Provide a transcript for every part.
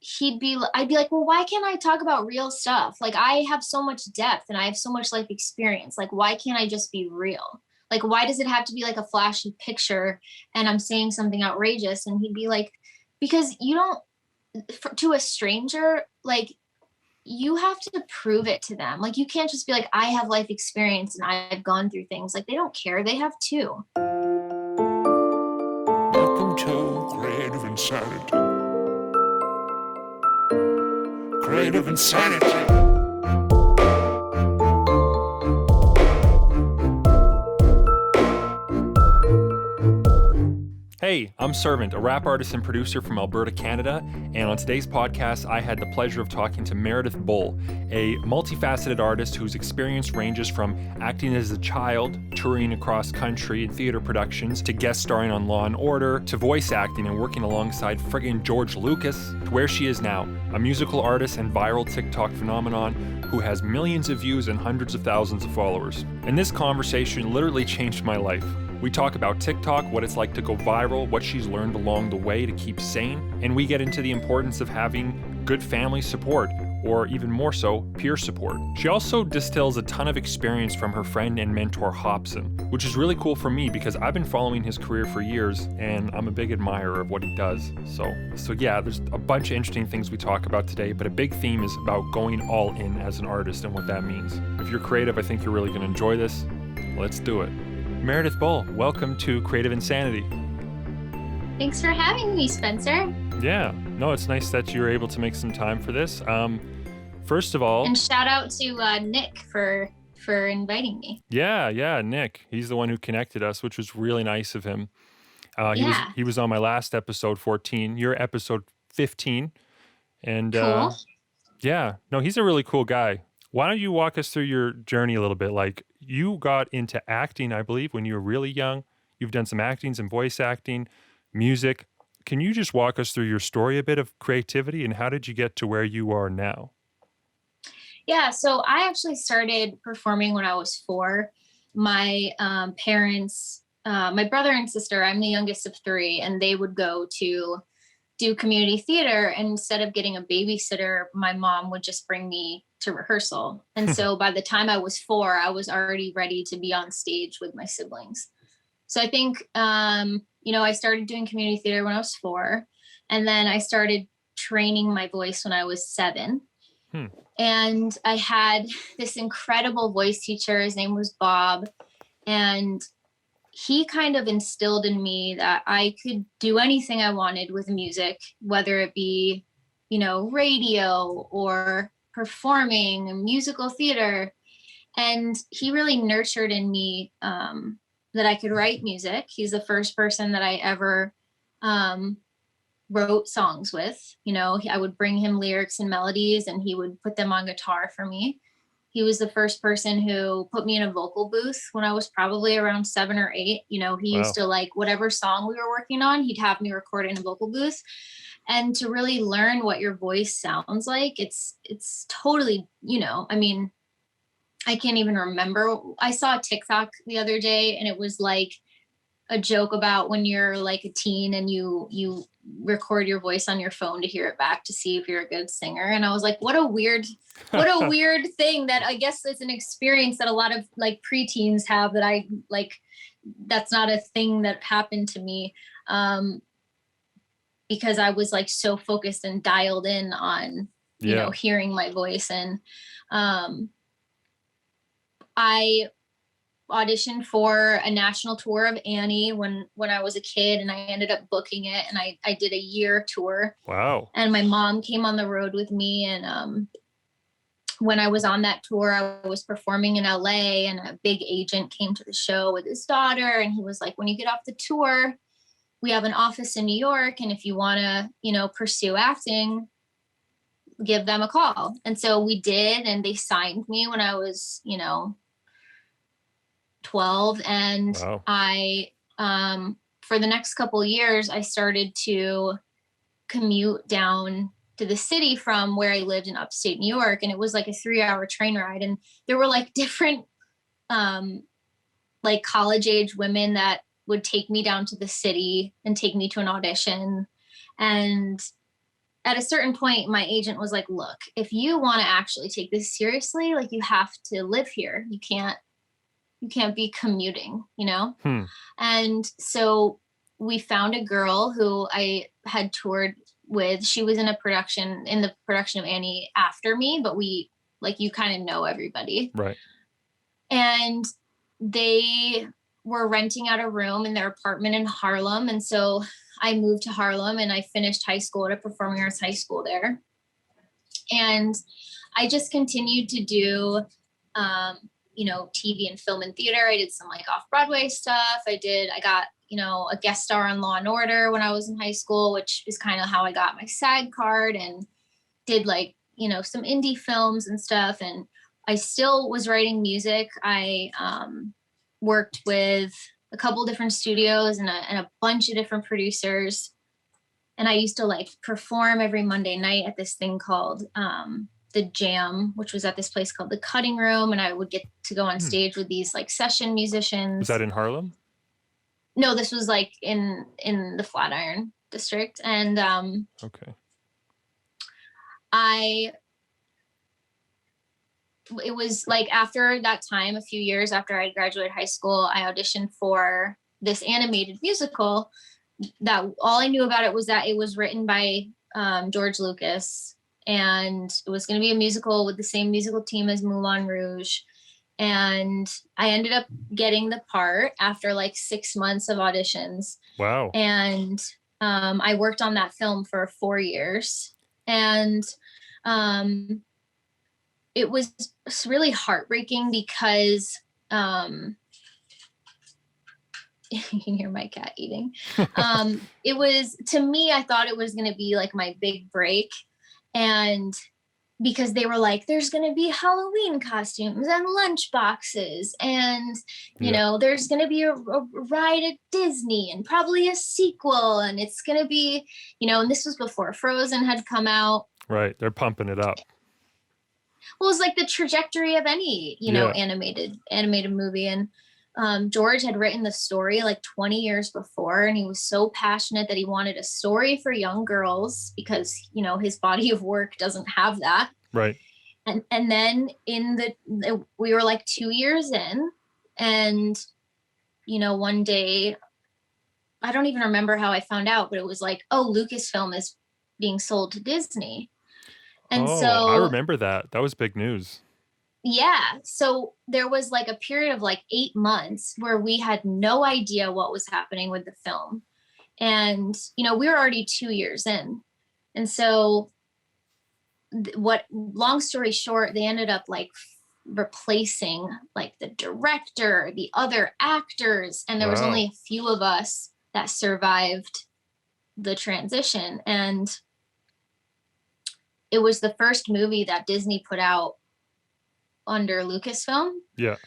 I'd be like, well, why can't I talk about real stuff? Like, I have so much depth and I have so much life experience. Like, why can't I just be real? Like, why does it have to be like a flashy picture and I'm saying something outrageous? And he'd be like, because you don't, to a stranger, like, you have to prove it to them. Like, you can't just be like, I have life experience and I've gone through things. Like, they don't care. They have too. Welcome to Creative Insanity. Creative Insanity. Hey, I'm Servant, a rap artist and producer from Alberta, Canada, and on today's podcast, I had the pleasure of talking to Meredith Bull, a multifaceted artist whose experience ranges from acting as a child, touring across country in theater productions, to guest starring on Law & Order, to voice acting and working alongside friggin' George Lucas, to where she is now, a musical artist and viral TikTok phenomenon who has millions of views and hundreds of thousands of followers. And this conversation literally changed my life. We talk about TikTok, what it's like to go viral, what she's learned along the way to keep sane, and we get into the importance of having good family support, or even more so, peer support. She also distills a ton of experience from her friend and mentor Hobson, which is really cool for me because I've been following his career for years and I'm a big admirer of what he does. So yeah, there's a bunch of interesting things we talk about today, but a big theme is about going all in as an artist and what that means. If you're creative, I think you're really going to enjoy this. Let's do it. Meredith Bull, welcome to Creative Insanity. Thanks for having me, Spencer. Yeah, no, it's nice that you're able to make some time for this. First of all, and shout out to Nick for inviting me. Yeah, Nick. He's the one who connected us, which was really nice of him. He was on my last episode 14. You're episode 15, and cool. Yeah, no, he's a really cool guy. Why don't you walk us through your journey a little bit? Like, you got into acting, I believe, when you were really young. You've done some acting, some voice acting, music. Can you just walk us through your story a bit of creativity and how did you get to where you are now? Yeah, so I actually started performing when I was 4. My parents, my brother and sister, I'm the youngest of 3, and they would go to do community theater. And instead of getting a babysitter, my mom would just bring me to rehearsal. And so by the time I was 4, I was already ready to be on stage with my siblings. So I think, I started doing community theater when I was 4, and then I started training my voice when I was 7. And I had this incredible voice teacher. His name was Bob. And he kind of instilled in me that I could do anything I wanted with music, whether it be, radio or performing, musical theater. And he really nurtured in me that I could write music. He's the first person that I ever wrote songs with. I would bring him lyrics and melodies and he would put them on guitar for me. He was the first person who put me in a vocal booth when I was probably around 7 or 8. He used to, like, whatever song we were working on, he'd have me record in a vocal booth. And to really learn what your voice sounds like, it's totally, I can't even remember. I saw a TikTok the other day and it was like a joke about when you're like a teen and you record your voice on your phone to hear it back to see if you're a good singer. And I was like, what a weird thing that I guess it's an experience that a lot of like preteens have that I like, that's not a thing that happened to me. Because I was like so focused and dialed in on, hearing my voice. And I auditioned for a national tour of Annie when I was a kid, and I ended up booking it, and I did a year tour. Wow. And my mom came on the road with me, and when I was on that tour, I was performing in LA, and a big agent came to the show with his daughter, and he was like, when you get off the tour, we have an office in New York, and if you want to, pursue acting, give them a call. And so we did, and they signed me when I was, 12. And wow. I, for the next couple of years, I started to commute down to the city from where I lived in upstate New York. And it was like a 3-hour train ride. And there were like different, like college age women that would take me down to the city and take me to an audition. And at a certain point, my agent was like, look, if you want to actually take this seriously, like you have to live here. You can't be commuting, you know? Hmm. And so we found a girl who I had toured with. She was in the production of Annie after me, but we, like, you kind of know everybody. Right. And they were renting out a room in their apartment in Harlem. And so I moved to Harlem and I finished high school at a performing arts high school there. And I just continued to do, TV and film and theater. I did some like off-Broadway stuff. I got, a guest star on Law and Order when I was in high school, which is kind of how I got my SAG card, and did like, some indie films and stuff. And I still was writing music. I worked with a couple different studios and a bunch of different producers. And I used to like perform every Monday night at this thing called the Jam, which was at this place called the Cutting Room. And I would get to go on stage with these like session musicians. Was that in Harlem? No, this was like in the Flatiron district. And okay. It was like after that time, a few years after I graduated high school, I auditioned for this animated musical that all I knew about it was that it was written by George Lucas, and it was going to be a musical with the same musical team as Moulin Rouge. And I ended up getting the part after like 6 months of auditions. Wow. And I worked on that film for 4 years. And it was really heartbreaking because you can hear my cat eating. It was, to me, I thought it was going to be like my big break. And because they were like, there's going to be Halloween costumes and lunch boxes. And, there's going to be a ride at Disney and probably a sequel. And it's going to be, and this was before Frozen had come out. Right. They're pumping it up. Well, it's like the trajectory of any, animated movie. And George had written the story like 20 years before, and he was so passionate that he wanted a story for young girls because, his body of work doesn't have that. Right. And then we were like 2 years in, and, one day, I don't even remember how I found out, but it was like, oh, Lucasfilm is being sold to Disney. And so I remember that. That was big news. Yeah. So there was like a period of like 8 months where we had no idea what was happening with the film. And, we were already 2 years in. And so long story short, they ended up like replacing like the director, the other actors. And there was only a few of us that survived the transition. And it was the first movie that Disney put out under Lucasfilm. Yeah.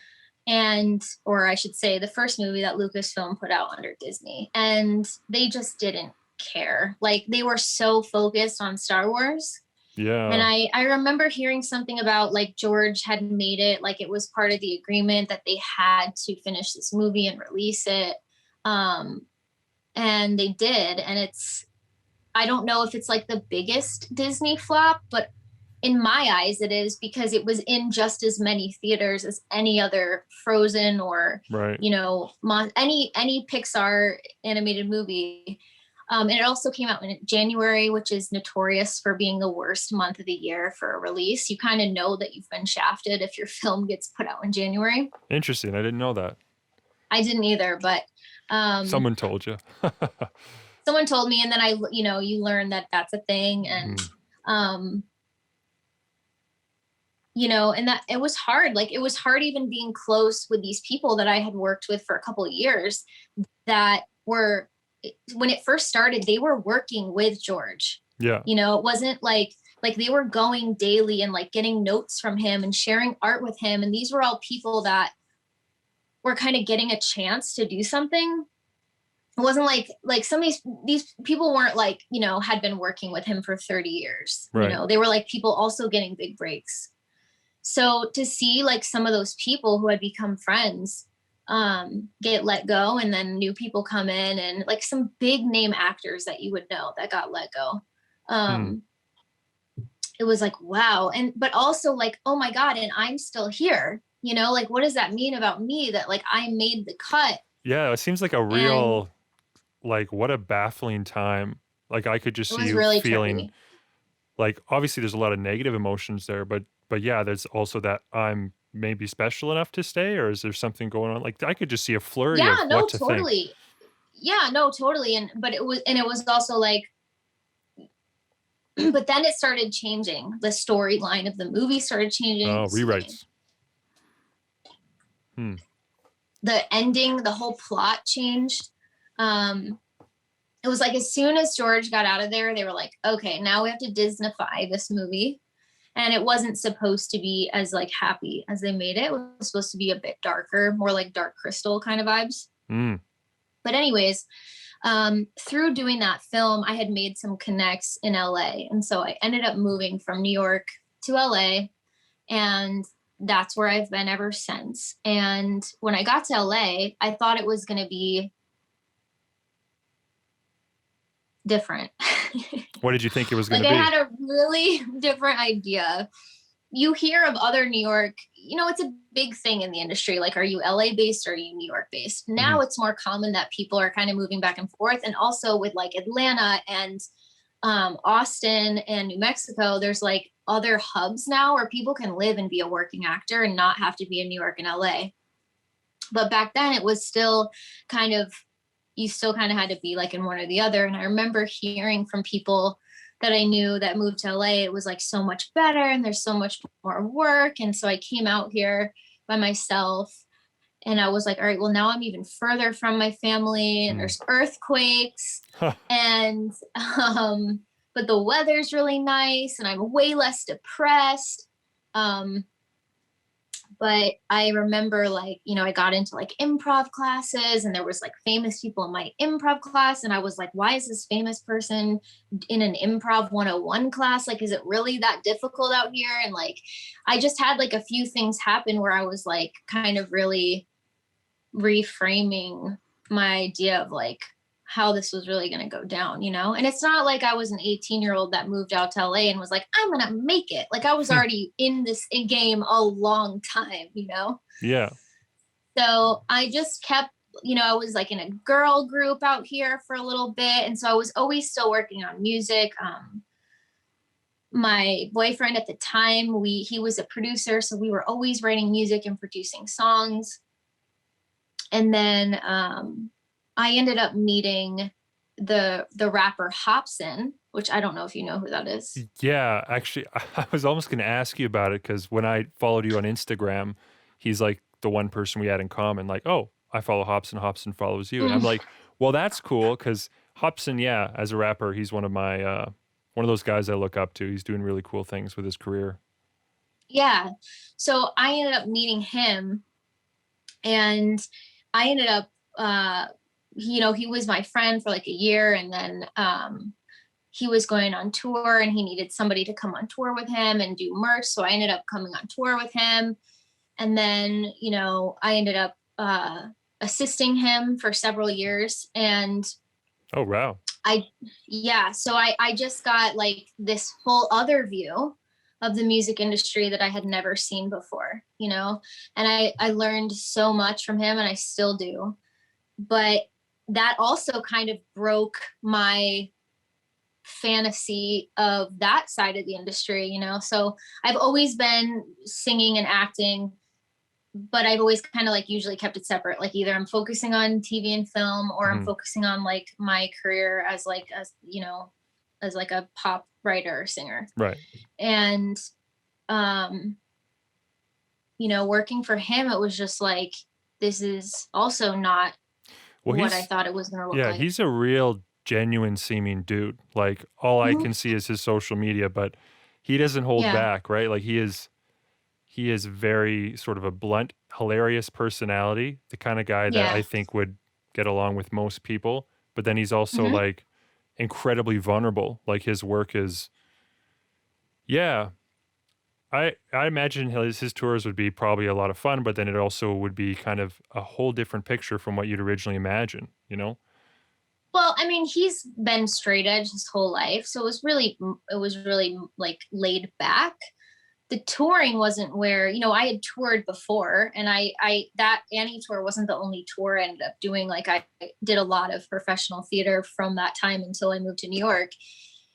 Or I should say the first movie that Lucasfilm put out under Disney. And they just didn't care. Like they were so focused on Star Wars. Yeah. And I remember hearing something about like George had made it, like it was part of the agreement that they had to finish this movie and release it. And they did. And I don't know if it's like the biggest Disney flop, but in my eyes it is, because it was in just as many theaters as any other Frozen or, right. Any Pixar animated movie. And it also came out in January, which is notorious for being the worst month of the year for a release. You kind of know that you've been shafted if your film gets put out in January. Interesting. I didn't know that. I didn't either, but someone told you. Someone told me, and then you learn that that's a thing. And and that it was hard. Like it was hard even being close with these people that I had worked with for a couple of years that were, when it first started, they were working with George. Yeah. It wasn't like they were going daily and like getting notes from him and sharing art with him. And these were all people that were kind of getting a chance to do something. It wasn't like some of these people weren't like, had been working with him for 30 years. Right. They were like people also getting big breaks. So to see like some of those people who had become friends get let go, and then new people come in, and like some big name actors that you would know that got let go. Hmm. Um, it was like, wow. And, but also like, oh my God, and I'm still here, like, what does that mean about me that like I made the cut? Yeah, it seems like a And real, like, what a baffling time. Like, I could just it see was you really feeling trippy. like, obviously there's a lot of negative emotions there, but yeah, there's also that I'm maybe special enough to stay, or is there something going on? Like, I could just see a flurry Yeah, of what no, to think. totally. Yeah, no, totally. And it was also like, but then it started changing. The storyline of the movie started changing. Oh, Excuse me. rewrites. Hmm. The ending, the whole plot changed. Um, it was like as soon as George got out of there, they were like, okay, now we have to Disneyfy this movie. And it wasn't supposed to be as like happy as they made it. It was supposed to be a bit darker, more like Dark Crystal kind of vibes. Mm. But anyways, through doing that film, I had made some connects in LA. And so I ended up moving from New York to LA. And that's where I've been ever since. And when I got to LA, I thought it was going to be different. What did you think it was going Like to I be? had a really different idea. You hear of other New York, it's a big thing in the industry. Like, are you LA based or are you New York based? Hmm. Now it's more common that people are kind of moving back and forth. And also with like Atlanta and Austin and New Mexico, there's like other hubs now where people can live and be a working actor and not have to be in New York and LA. But back then it was still kind of, you still kind of had to be like in one or the other. And I remember hearing from people that I knew that moved to LA, it was like so much better and there's so much more work. And so I came out here by myself and I was like, all right, well, now I'm even further from my family and Hmm. there's earthquakes Huh. and, but the weather's really nice and I'm way less depressed. But I remember like, I got into like improv classes and there was like famous people in my improv class. And I was like, why is this famous person in an improv 101 class? Like, is it really that difficult out here? And like, I just had like a few things happen where I was like kind of really reframing my idea of like how this was really going to go down, And it's not like I was an 18-year-old that moved out to LA and was like, I'm going to make it. Like I was already in this game a long time. Yeah. So I just kept, I was like in a girl group out here for a little bit. And so I was always still working on music. My boyfriend at the time, he was a producer. So we were always writing music and producing songs. And then I ended up meeting the rapper Hobson, which I don't know if you know who that is. Yeah, actually, I was almost going to ask you about it because when I followed you on Instagram, he's like the one person we had in common. Like, oh, I follow Hobson, Hobson follows you. And I'm Mm, like, well, that's cool because Hobson, yeah, as a rapper, he's one of my, one of those guys I look up to. He's doing really cool things with his career. yeah. So I ended up meeting him and I ended up, he was my friend for like a year and then he was going on tour and he needed somebody to come on tour with him and do merch. So I ended up coming on tour with him. And then, I ended up assisting him for several years. And Oh, wow. so I just got like this whole other view of the music industry that I had never seen before, and I learned so much from him and I still do. But that also kind of broke my fantasy of that side of the industry. So I've always been singing and acting, but I've always kind of like usually kept it separate. Like either I'm focusing on TV and film or I'm Mhm. focusing on like my career as like, as like a pop writer or singer. Right. And, um, working for him, it was just like, this is also not Well, what I thought it was going to look yeah, like. he's a real genuine seeming dude. Like all I Mhm. can see is his social media, but he doesn't hold Yeah. back, right? Like he is very sort of a blunt, hilarious personality, the kind of guy that Yeah. I think would get along with most people. But then he's also Hmm. like incredibly vulnerable. Like his work is, yeah. I imagine his tours would be probably a lot of fun, but then it also would be kind of a whole different picture from what you'd originally imagine, you know? Well, I mean, he's been straight edge his whole life, so it was really like laid back. The touring wasn't where, I had toured before, and I that Annie tour wasn't the only tour I ended up doing. Like, I did a lot of professional theater from that time until I moved to New York.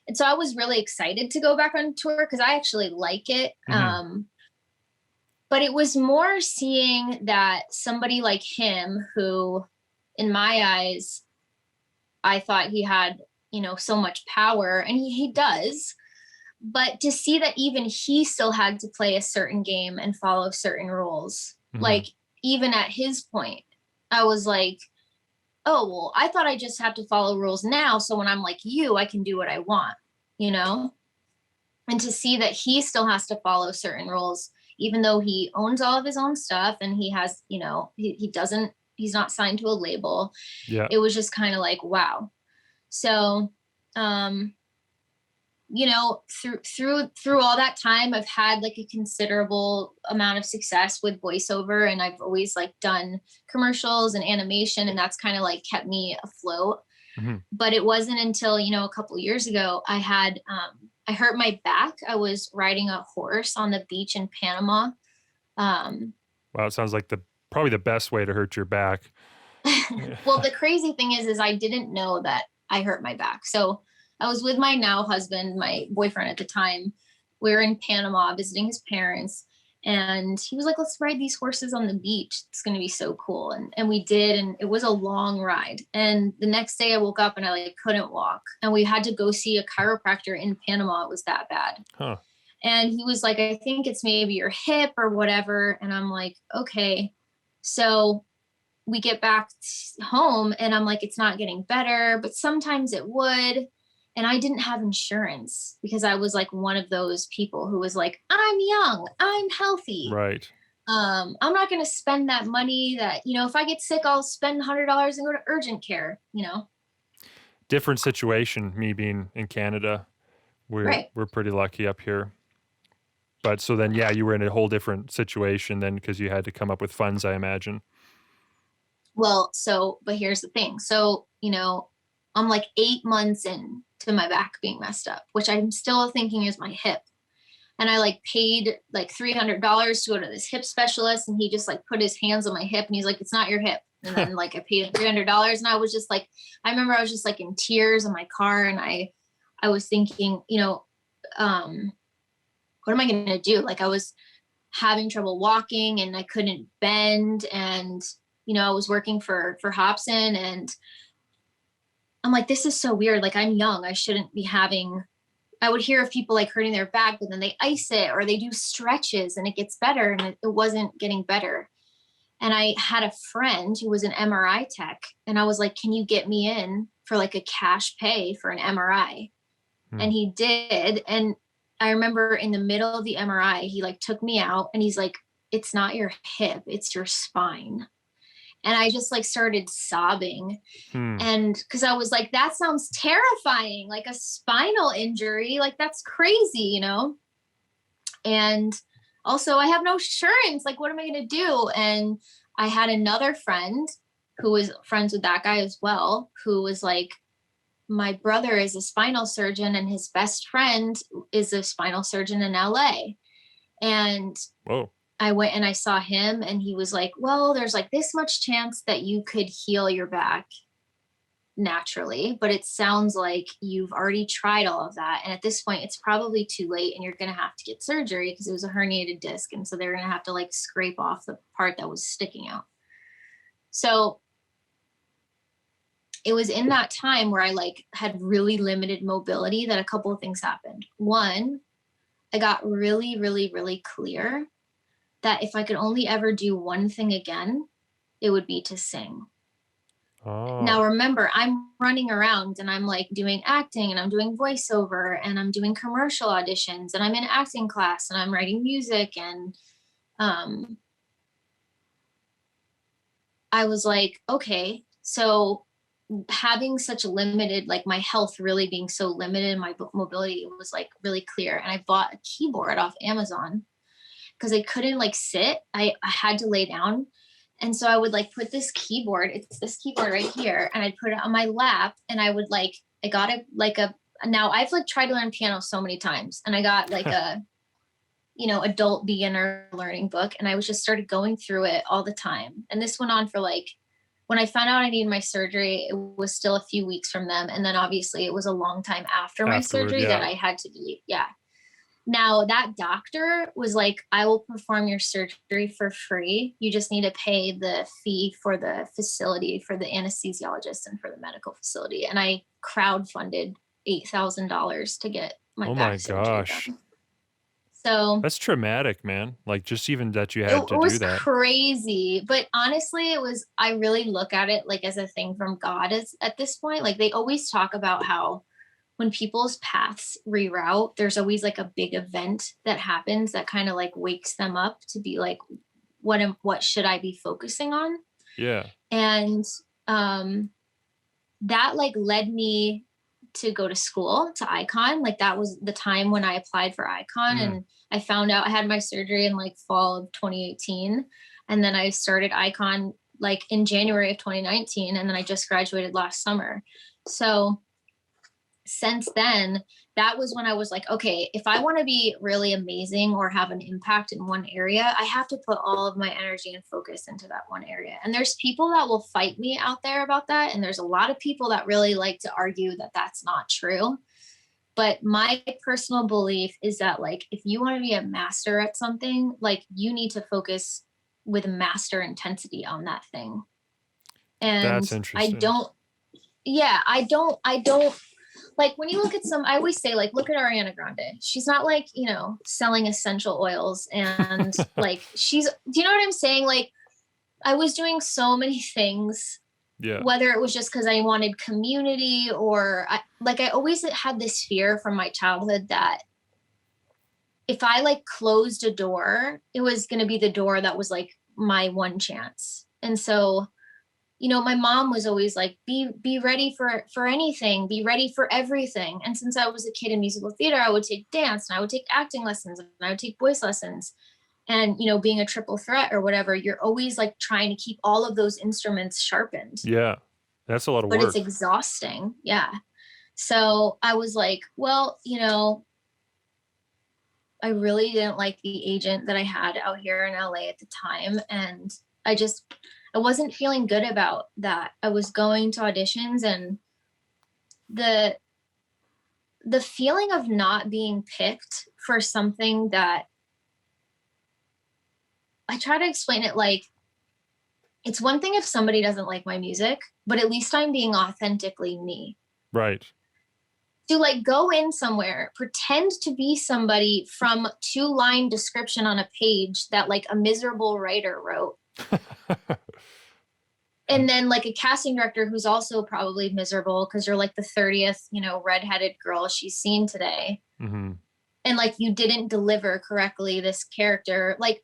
And so I was really excited to go back on tour because I actually like it. But it was more seeing that somebody like him, who in my eyes, I thought he had, so much power, and he does. But to see that even he still had to play a certain game and follow certain rules, like even at his point, I was like, oh, well, I thought I just have to follow rules now. So when I'm like you, I can do what I want, you know? And to see that he still has to follow certain rules, even though he owns all of his own stuff and he has, he's not signed to a label. Yeah. It was just kind of like, wow. So, through all that time, I've had like a considerable amount of success with voiceover, and I've always like done commercials and animation, and that's kind of like kept me afloat. But it wasn't until, a couple of years ago, I hurt my back. I was riding a horse on the beach in Panama. Wow, it sounds like probably the best way to hurt your back. Well, the crazy thing is I didn't know that I hurt my back. So I was with my now husband, my boyfriend at the time. We were in Panama visiting his parents, and he was like, let's ride these horses on the beach. It's going to be so cool. And we did. And it was a long ride. And the next day I woke up and I like couldn't walk, and we had to go see a chiropractor in Panama. It was that bad. Huh. And he was like, I think it's maybe your hip or whatever. And I'm like, okay. So we get back home and I'm like, it's not getting better, but sometimes it would. And I didn't have insurance because I was like one of those people who was like, I'm young, I'm healthy. Right. I'm not going to spend that money that, if I get sick, I'll spend $100 and go to urgent care, Different situation, me being in Canada. We're pretty lucky up here. But so then, yeah, you were in a whole different situation then because you had to come up with funds, I imagine. Well, but here's the thing. So, I'm like 8 months in to my back being messed up, which I'm still thinking is my hip. And I like paid like $300 to go to this hip specialist, and he just like put his hands on my hip and he's like, it's not your hip. And then like I paid $300, and I was just like, I remember I was just like in tears in my car, and I was thinking, what am I going to do? Like I was having trouble walking and I couldn't bend, and, I was working for Hobson, and I'm like, this is so weird. Like I'm young. I shouldn't be I would hear of people like hurting their back, but then they ice it or they do stretches and it gets better, and it wasn't getting better. And I had a friend who was an MRI tech, and I was like, can you get me in for like a cash pay for an MRI? And he did. And I remember in the middle of the MRI, he like took me out and he's like, it's not your hip, it's your spine. And I just like started sobbing. And because I was like, that sounds terrifying, like a spinal injury, like that's crazy, And also I have no insurance. Like, what am I going to do? And I had another friend who was friends with that guy as well, who was like, my brother is a spinal surgeon and his best friend is a spinal surgeon in LA. And whoa. I went and I saw him, and he was like, well, there's like this much chance that you could heal your back naturally, but it sounds like you've already tried all of that. And at this point, it's probably too late, and you're going to have to get surgery because it was a herniated disc. And so they're going to have to like scrape off the part that was sticking out. So it was in that time where I like had really limited mobility that a couple of things happened. One, I got really, really, really clear that if I could only ever do one thing again, it would be to sing. Oh. Now, remember, I'm running around and I'm like doing acting, and I'm doing voiceover, and I'm doing commercial auditions, and I'm in acting class, and I'm writing music. And I was like, okay, so having such limited, like my health really being so limited in my mobility, it was like really clear. And I bought a keyboard off Amazon because I couldn't like sit. I had to lay down. And so I would like put this keyboard, it's this keyboard right here, and I'd put it on my lap, and I would like, I got it like now I've like tried to learn piano so many times, and I got like a, adult beginner learning book, and I was just started going through it all the time. And this went on for like, when I found out I needed my surgery, it was still a few weeks from them. And then obviously it was a long time after my surgery that I had to be, Now that doctor was like, I will perform your surgery for free. You just need to pay the fee for the facility, for the anesthesiologist and for the medical facility. And I crowdfunded $8,000 to get my back surgery done. So that's traumatic, man. Like just even that you had it to was do that. crazy. But honestly, I really look at it like as a thing from God at this point. Like they always talk about how when people's paths reroute, there's always like a big event that happens that kind of like wakes them up to be like, what should I be focusing on? Yeah. And that like led me to go to school to Icon. Like that was the time when I applied for Icon, and I found out I had my surgery in like fall of 2018. And then I started Icon like in January of 2019. And then I just graduated last summer. So since then, that was when I was like, okay, if I want to be really amazing or have an impact in one area, I have to put all of my energy and focus into that one area. And there's people that will fight me out there about that. And there's a lot of people that really like to argue that that's not true. But my personal belief is that like, if you want to be a master at something, like you need to focus with master intensity on that thing. And that's interesting. I don't like when you look at I always say like, look at Ariana Grande. She's not like, selling essential oils and like do you know what I'm saying? Like I was doing so many things, whether it was just because I wanted community or I always had this fear from my childhood that if I like closed a door, it was going to be the door that was like my one chance. And so my mom was always like, be ready for anything, be ready for everything. And since I was a kid in musical theater, I would take dance and I would take acting lessons and I would take voice lessons. And, being a triple threat or whatever, you're always like trying to keep all of those instruments sharpened. Yeah. That's a lot of work. But it's exhausting. Yeah. So I was like, well, I really didn't like the agent that I had out here in LA at the time. And I wasn't feeling good about that. I was going to auditions and the feeling of not being picked for something that I try to explain it like, it's one thing if somebody doesn't like my music, but at least I'm being authentically me. Right. To like go in somewhere, pretend to be somebody from 2-line description on a page that like a miserable writer wrote. And then like a casting director who's also probably miserable because you're like the 30th, redheaded girl she's seen today. Mm-hmm. And like you didn't deliver correctly this character. Like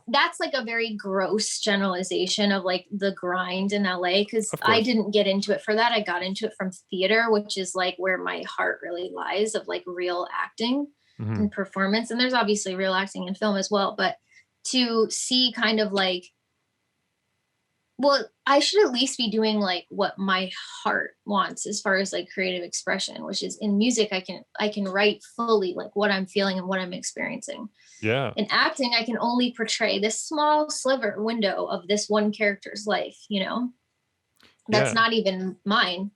that's like a very gross generalization of like the grind in LA because I didn't get into it for that. I got into it from theater, which is like where my heart really lies of like real acting and performance. And there's obviously real acting in film as well. But to see kind of like, well, I should at least be doing like what my heart wants as far as like creative expression, which is in music, I can write fully like what I'm feeling and what I'm experiencing. Yeah. In acting, I can only portray this small sliver window of this one character's life, that's not even mine,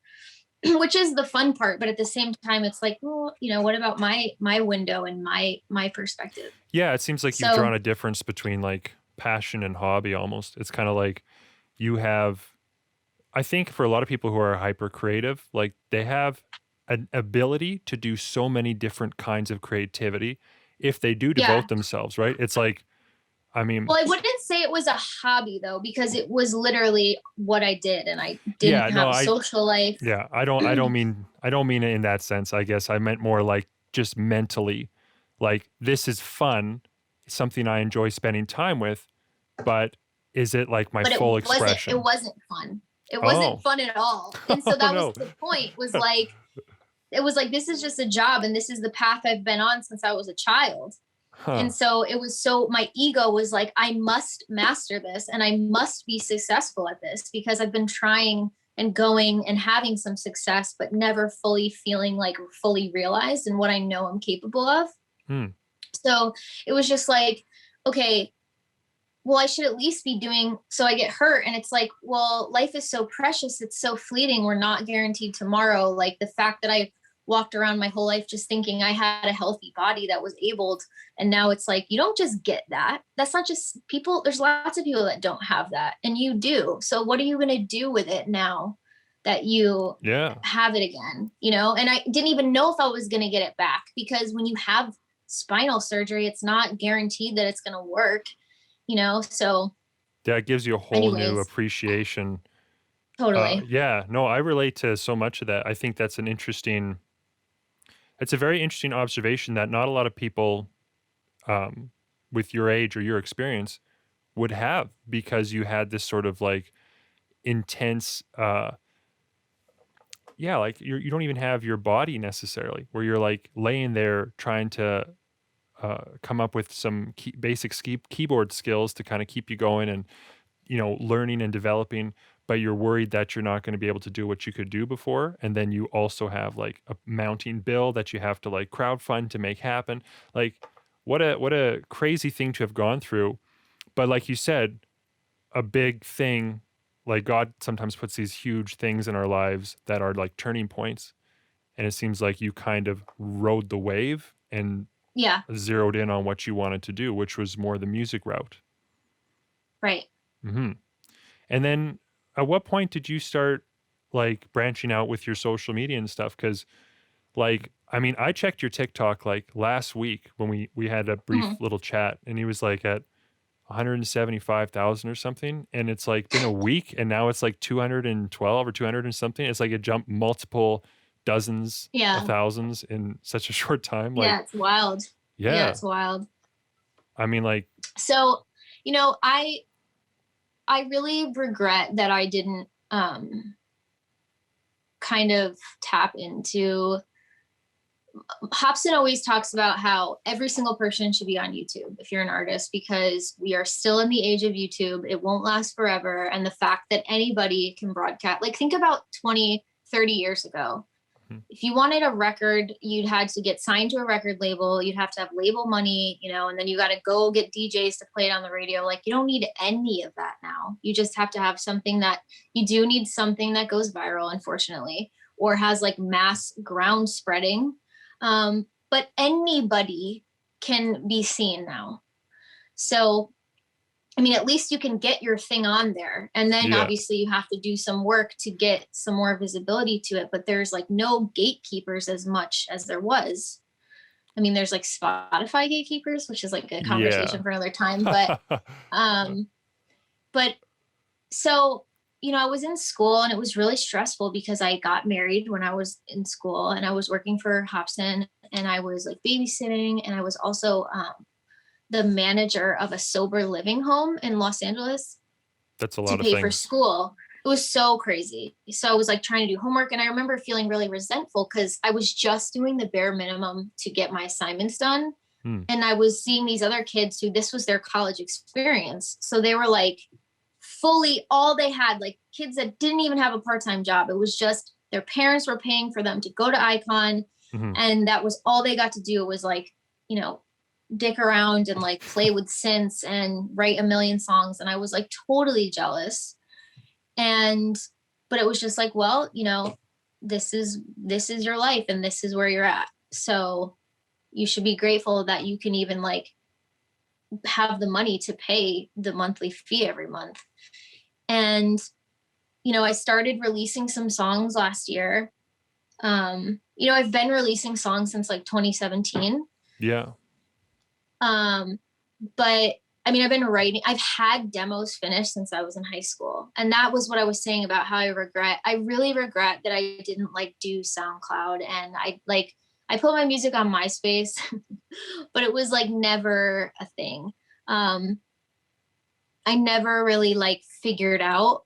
which is the fun part. But at the same time, it's like, well, what about my window and my perspective? Yeah. It seems like you've drawn a difference between like passion and hobby almost. It's kind of like, you have, I think for a lot of people who are hyper creative, like they have an ability to do so many different kinds of creativity if they do devote themselves, right? It's like, I mean. Well, I wouldn't say it was a hobby though, because it was literally what I did and I didn't have a social life. Yeah. I don't mean it in that sense. I guess I meant more like just mentally, like this is fun. It's something I enjoy spending time with, but is it like my full expression? It wasn't fun. It wasn't fun at all. And so that was the point, was like, it was like, this is just a job and this is the path I've been on since I was a child. Huh. And so it was, so my ego was like, I must master this and I must be successful at this, because I've been trying and going and having some success, but never fully feeling like fully realized in what I know I'm capable of. Hmm. So it was just like, okay, well, I should at least be doing, so I get hurt. And it's like, well, life is so precious. It's so fleeting. We're not guaranteed tomorrow. Like the fact that I walked around my whole life just thinking I had a healthy body that was abled. And now it's like, you don't just get that. That's not just people. There's lots of people that don't have that. And you do. So what are you going to do with it now that you Yeah. have it again? You know, and I didn't even know if I was going to get it back, because when you have spinal surgery, it's not guaranteed that it's going to work, you know? So That gives you a whole new anyways, appreciation. totally. Yeah, no, I relate to so much of that. I think it's a very interesting observation that not a lot of people um, with your age or your experience would have, because you had this sort of like intense, yeah, like you don't even have your body necessarily, where you're like laying there trying to come up with some basic keyboard skills to kind of keep you going and, learning and developing, but you're worried that you're not going to be able to do what you could do before. And then you also have like a mounting bill that you have to like crowdfund to make happen. Like what a crazy thing to have gone through. But like you said, a big thing, like God sometimes puts these huge things in our lives that are like turning points. And it seems like you kind of rode the wave and Yeah. zeroed in on what you wanted to do, which was more the music route. Right. Hmm. And then at what point did you start like branching out with your social media and stuff? Because like, I mean, I checked your TikTok like last week when we had a brief Hmm. little chat, and he was like at 175,000 or something, and it's like been a week and now it's like 212 or 200 and something. It's like it jumped multiple dozens of Yeah. thousands in such a short time. Like, Yeah. It's wild. Yeah. yeah, It's wild. I mean, like, So, you know, I really regret that I didn't kind of tap into. Hobson always talks about how every single person should be on YouTube if you're an artist, because we are still in the age of YouTube. It won't last forever. And the fact that anybody can broadcast, like think about 20, 30 years ago. mhm, If you wanted a record, you'd had to get signed to a record label. You'd have to have label money, you know, and then you got to go get DJs to play it on the radio. Like you don't need any of that now. You just have to have something that you do need something that goes viral, unfortunately, or has like mass ground spreading. But anybody can be seen now. So I mean, at least you can get your thing on there. And then yeah, obviously you have to do some work to get some more visibility to it. But there's like no gatekeepers as much as there was. I mean, there's like Spotify gatekeepers, which is like a yeah. conversation for another time. Um, but so, you know, I was in school and it was really stressful because I got married when I was in school and I was working for Hobson and I was like babysitting and I was also the manager of a sober living home in Los Angeles That's a to lot of pay for things. school. It was so crazy. So I was like trying to do homework and I remember feeling really resentful because I was just doing the bare minimum to get my assignments done. Hmm. And I was seeing these other kids who this was their college experience. So they were like fully all they had, like kids that didn't even have a part-time job. It was just their parents were paying for them to go to Icon. Hmm. And that was all they got to do was like, you know, dick around and like play with synths and write a million songs. And I was like totally jealous. And but it was just like, well, you know, this is your life and this is where you're at. So you should be grateful that you can even like have the money to pay the monthly fee every month. And you know, I started releasing some songs last year. You know, I've been releasing songs since like 2017. Yeah. But I mean, I've been writing, I've had demos finished since I was in high school. And that was what I was saying about how I really regret that I didn't like do SoundCloud. And I put my music on MySpace, but it was like never a thing. I never really like figured out,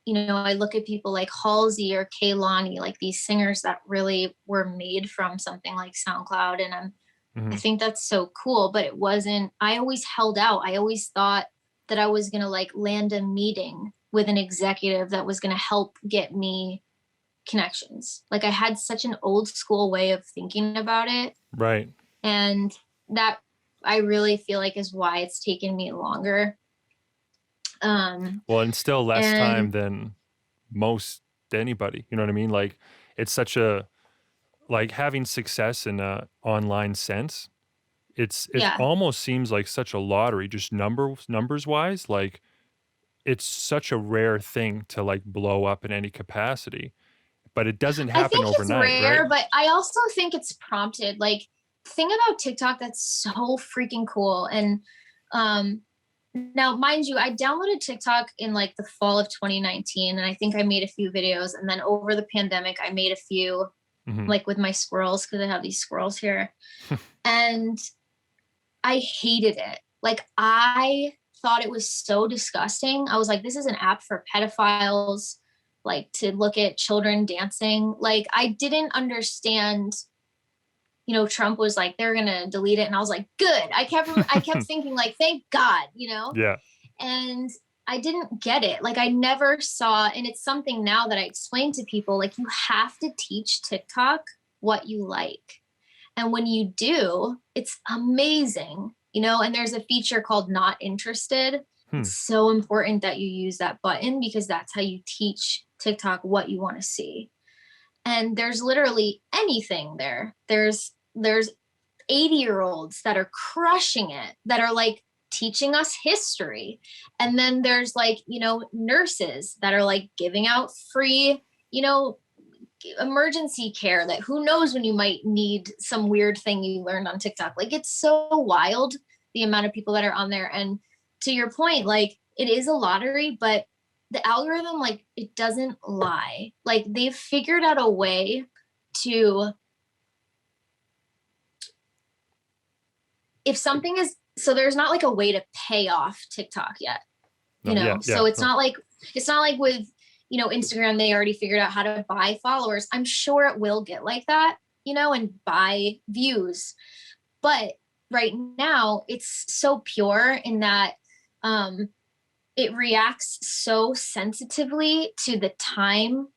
you know, I look at people like Halsey or Kaylani, like these singers that really were made from something like SoundCloud. And I'm I Mhm. think that's so cool, but it wasn't, I always held out. I always thought that I was going to like land a meeting with an executive that was going to help get me connections. Like I had such an old school way of thinking about it. Right. And that I really feel like is why it's taken me longer. Well, and still less time And than most anybody. You know what I mean? Like it's such a like having success in a online sense. It yeah, almost seems like such a lottery, just numbers wise. Like it's such a rare thing to like blow up in any capacity, but it doesn't I happen think it's overnight, right? rare, but I also think it's prompted. Like, thing about TikTok that's so freaking cool. And um, now, mind you, I downloaded TikTok in like the fall of 2019, and I think I made a few videos. And then over the pandemic, I made a few Hmm. like with my squirrels because I have these squirrels here. And I hated it. Like, I thought it was so disgusting. I was like, this is an app for pedophiles, like to look at children dancing. Like, I didn't understand. Trump was like, they're gonna delete it, and I was like, good. I kept thinking like, thank God, Yeah. and I didn't get it. Like, I never saw, and it's something now that I explain to people, like, you have to teach TikTok what you like. And when you do, it's amazing, and there's a feature called not interested. Hmm. It's so important that you use that button because that's how you teach TikTok what you want to see. And there's literally anything there. There's 80-year-olds that are crushing it, that are like teaching us history. And then there's like, nurses that are like giving out free, emergency care, that who knows when you might need some weird thing you learned on TikTok. Like, it's so wild, the amount of people that are on there. And to your point, like, it is a lottery, but the algorithm, like, it doesn't lie. Like, they've figured out a way to, if something is, so there's not like a way to pay off TikTok yet, No. Yeah. Yeah. so it's No. not like, with Instagram, they already figured out how to buy followers. I'm sure it will get like that, and buy views. But right now it's so pure in that it reacts so sensitively to the time,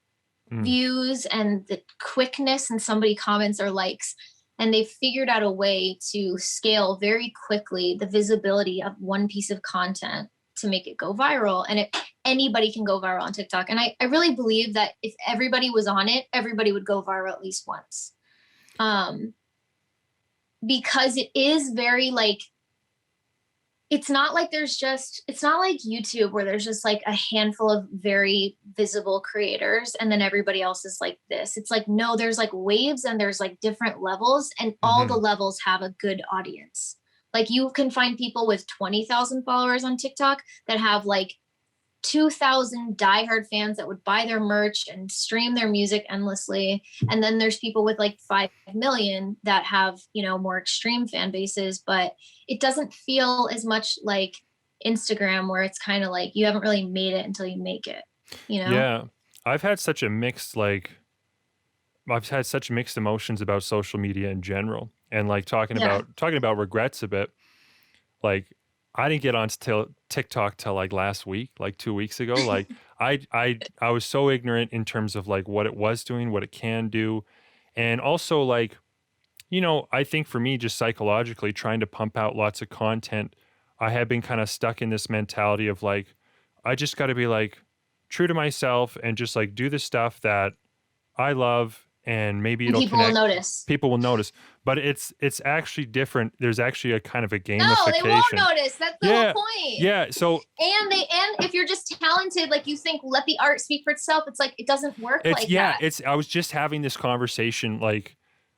Mm. views, and the quickness, and somebody comments or likes. And they've figured out a way to scale very quickly the visibility of one piece of content to make it go viral. And anybody can go viral on TikTok. And I really believe that if everybody was on it, everybody would go viral at least once. Because it is very like, it's not like it's not like YouTube where there's just like a handful of very visible creators and then everybody else is like this. It's like, no, there's like waves and there's like different levels, and all the Hmm. levels have a good audience. Like, you can find people with 20,000 followers on TikTok that have like 2,000 diehard fans that would buy their merch and stream their music endlessly. And then there's people with like 5 million that have, more extreme fan bases, but it doesn't feel as much like Instagram, where it's kind of like you haven't really made it until you make it, you know? Yeah. I've had such a mixed like I've had such mixed emotions about social media in general, and like Yeah. talking about regrets a bit. Like I didn't get on TikTok till like last week, like 2 weeks ago. Like I was so ignorant in terms of like what it was doing, what it can do, and also like I think for me, just psychologically trying to pump out lots of content, I have been kind of stuck in this mentality of like I just got to be like true to myself and just like do the stuff that I love, and maybe And it'll people will connect. notice. People will notice, but it's actually different. There's actually a kind of a No, they won't gamification. notice. That's the whole Yeah, point. yeah. So And if you're just talented, like, you think, let the art speak for itself. It's like, it doesn't work it's like yeah, that. it's. I was just having this conversation. Like,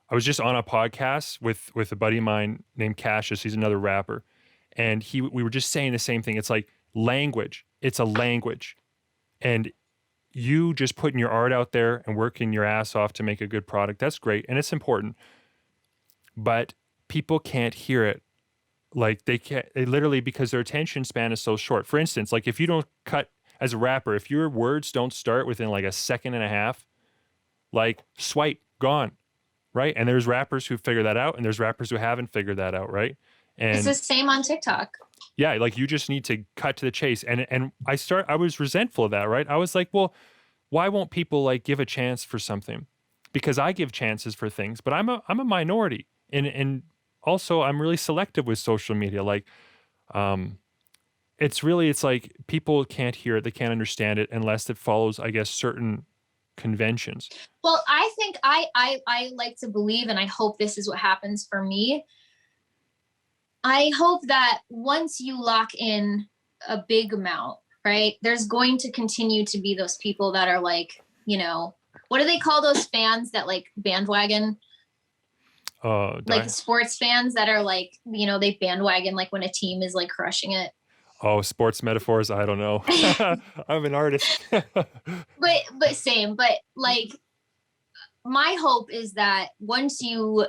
I was just on a podcast with a buddy of mine named Cassius. He's another rapper, and we were just saying the same thing. It's like language. It's a language, and you just putting your art out there and working your ass off to make a good product. That's great, and it's important, but people can't hear it. Like they literally, because their attention span is so short. For instance, like if you don't cut as a rapper, if your words don't start within like a second and a half, like swipe, gone, right? And there's rappers who figure that out, and there's rappers who haven't figured that out, right? It's the And same on TikTok. yeah, like you just need to cut to the chase. And I was resentful of that, right? I was like, well, why won't people like give a chance for something? Because I give chances for things, but I'm a minority. And also I'm really selective with social media. Like it's like people can't hear it, they can't understand it unless it follows, I guess, certain conventions. Well, I think I like to believe, and I hope this is what happens for me. I hope that once you lock in a big amount, right, there's going to continue to be those people that are like, what do they call those fans that like bandwagon? Like sports fans that are like, they bandwagon like when a team is like crushing it. Oh, sports metaphors. I don't know. I'm an artist. but same, but like my hope is that once you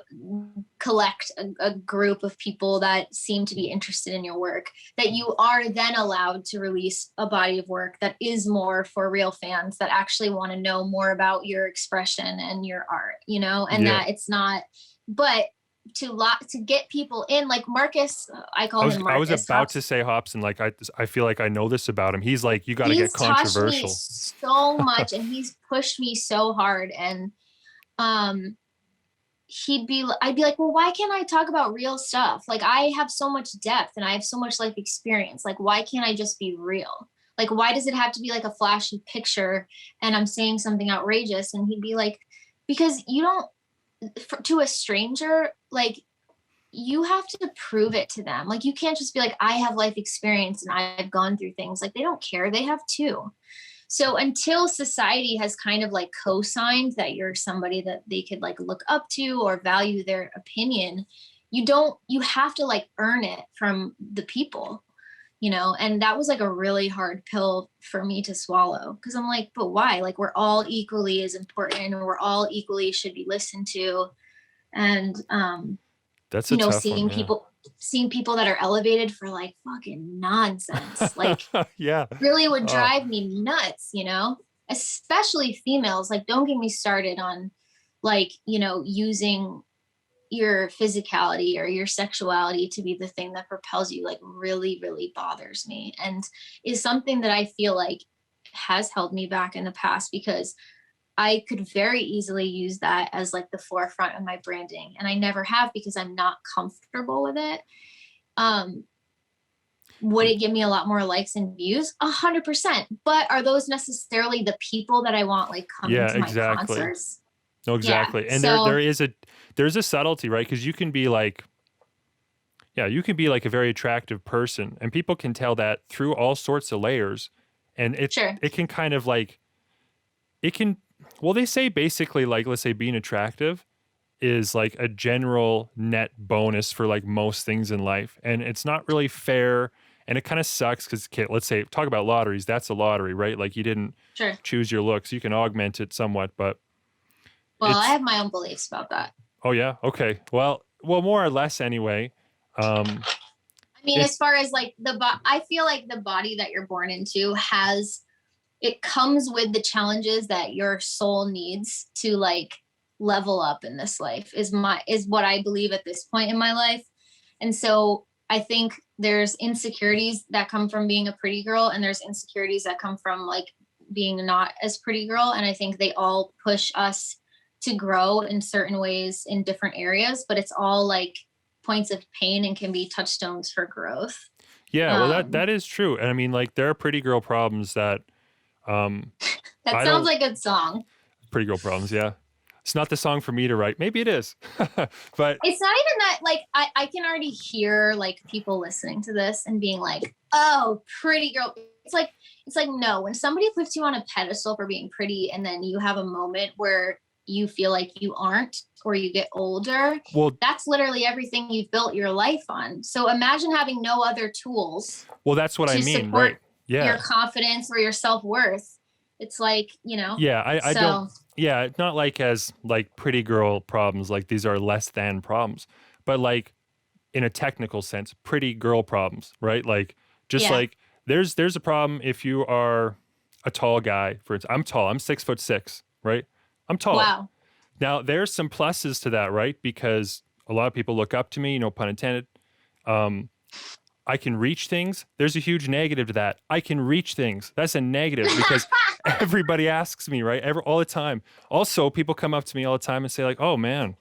collect a group of people that seem to be interested in your work, that you are then allowed to release a body of work that is more for real fans that actually want to know more about your expression and your art, and that it's not, but to get people in, like Marcus, I call him Marcus. I was about to say Hobson. Like I feel like I know this about him. He's like, you got to get controversial. He's touched me so much, and he's pushed me so hard, and I'd be like, well, why can't I talk about real stuff? Like I have so much depth and I have so much life experience. Like, why can't I just be real? Like, why does it have to be like a flashy picture and I'm saying something outrageous? And he'd be like, because you don't, to a stranger, like you have to prove it to them. Like you can't just be like, I have life experience and I've gone through things. Like they don't care. They have too. So until society has kind of like co-signed that you're somebody that they could like look up to or value their opinion, you have to like earn it from the people, and that was like a really hard pill for me to swallow. Cause I'm like, but why? Like we're all equally as important and we're all equally should be listened to. And, that's a tough seeing one, yeah. seeing people that are elevated for like fucking nonsense, like yeah, really would drive me nuts, especially females. Like, don't get me started on like, using your physicality or your sexuality to be the thing that propels you, like really, really bothers me and is something that I feel like has held me back in the past because I could very easily use that as like the forefront of my branding. And I never have because I'm not comfortable with it. Would it give me a lot more likes and views? 100%. But are those necessarily the people that I want like coming to my concerts? No, exactly. Yeah, and so, there's a subtlety, right? Because you can be like a very attractive person and people can tell that through all sorts of layers. And it can kind of like, they say basically like, let's say being attractive is like a general net bonus for like most things in life. And it's not really fair. And it kind of sucks because let's say, talk about lotteries. That's a lottery, right? Like you didn't choose your looks. You can augment it somewhat, but. Well, I have my own beliefs about that. Oh yeah. Okay. Well, more or less anyway. I mean, as far as like I feel like the body that you're born into it comes with the challenges that your soul needs to like level up in this life is what I believe at this point in my life. And so I think there's insecurities that come from being a pretty girl and there's insecurities that come from like being not as pretty girl. And I think they all push us to grow in certain ways in different areas, but it's all like points of pain and can be touchstones for growth. Yeah, well, that is true. And I mean, like there are pretty girl problems that that sounds like a song. Pretty girl problems, yeah. It's not the song for me to write. Maybe it is. But it's not even that, like I can already hear like people listening to this and being like, oh, pretty girl. It's like no, when somebody puts you on a pedestal for being pretty and then you have a moment where you feel like you aren't or you get older, well, that's literally everything you've built your life on. So imagine having no other tools. Well, that's what I mean, right? Yeah. Your confidence or your self-worth. It's like, Yeah, I don't. Yeah, not like as like pretty girl problems, like these are less than problems, but like in a technical sense, pretty girl problems, right? Like just like there's a problem if you are a tall guy. For instance, I'm tall. I'm 6'6", right? I'm tall. Wow. Now, there's some pluses to that, right? Because a lot of people look up to me, no pun intended. Um, I can reach things. There's a huge negative to that. I can reach things. That's a negative because everybody asks me, right? All the time. Also, people come up to me all the time and say, like, "Oh man,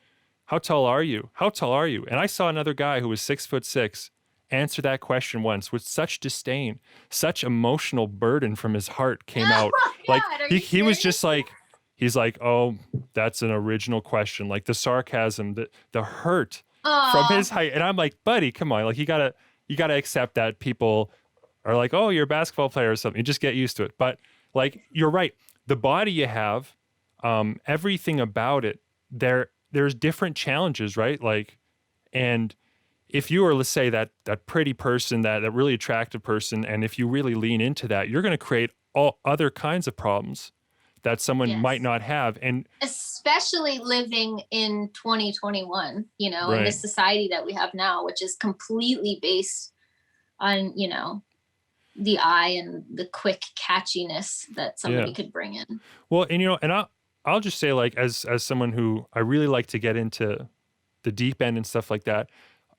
how tall are you? How tall are you?" And I saw another guy who was 6'6" answer that question once with such disdain, such emotional burden from his heart came out. Oh Like God, are he you was serious? just like, he's like, "Oh, that's an original question." Like the sarcasm, the hurt from Oh, his height. And I'm like, buddy, come on. Like you gotta accept that people are like, oh, you're a basketball player or something. You just get used to it. But like, you're right. The body you have, everything about it, there's different challenges, right? Like, and if you are, let's say that pretty person, that really attractive person, and if you really lean into that, you're going to create all other kinds of problems that someone might yes. not have. And Especially living in 2021, in right, this society that we have now, which is completely based on, the eye and the quick catchiness that yeah. somebody could bring in. Well, and and I'll just say, like, as someone who I really like to get into the deep end and stuff like that,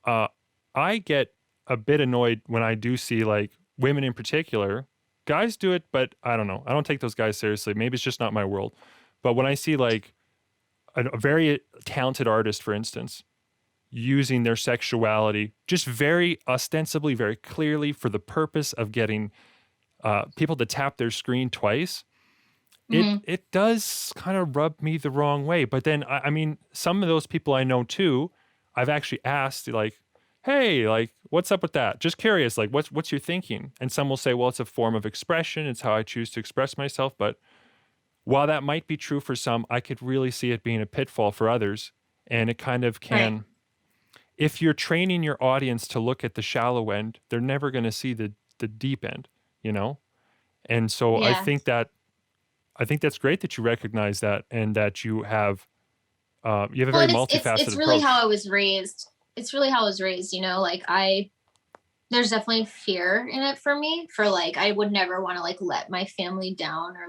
uh, I get a bit annoyed when I do see like women in particular. Guys do it, but I don't know. I don't take those guys seriously. Maybe it's just not my world. But when I see like a very talented artist, for instance, using their sexuality just very ostensibly, very clearly for the purpose of getting people to tap their screen twice, Hmm. it does kind of rub me the wrong way. But then I mean, some of those people I know too, I've actually asked like, "Hey, like, what's up with that? Just curious, like, what's your thinking?" And some will say, "Well, it's a form of expression. It's how I choose to express myself." But while that might be true for some, I could really see it being a pitfall for others, and it kind of Right. can. If you're training your audience to look at the shallow end, they're never going to see the deep end, you know. And so Yeah. I think that's great that you recognize that and that you have a Well, very and it's multifaceted really approach. how I was raised. It's really how I was raised, like there's definitely fear in it for me, for like I would never want to like let my family down or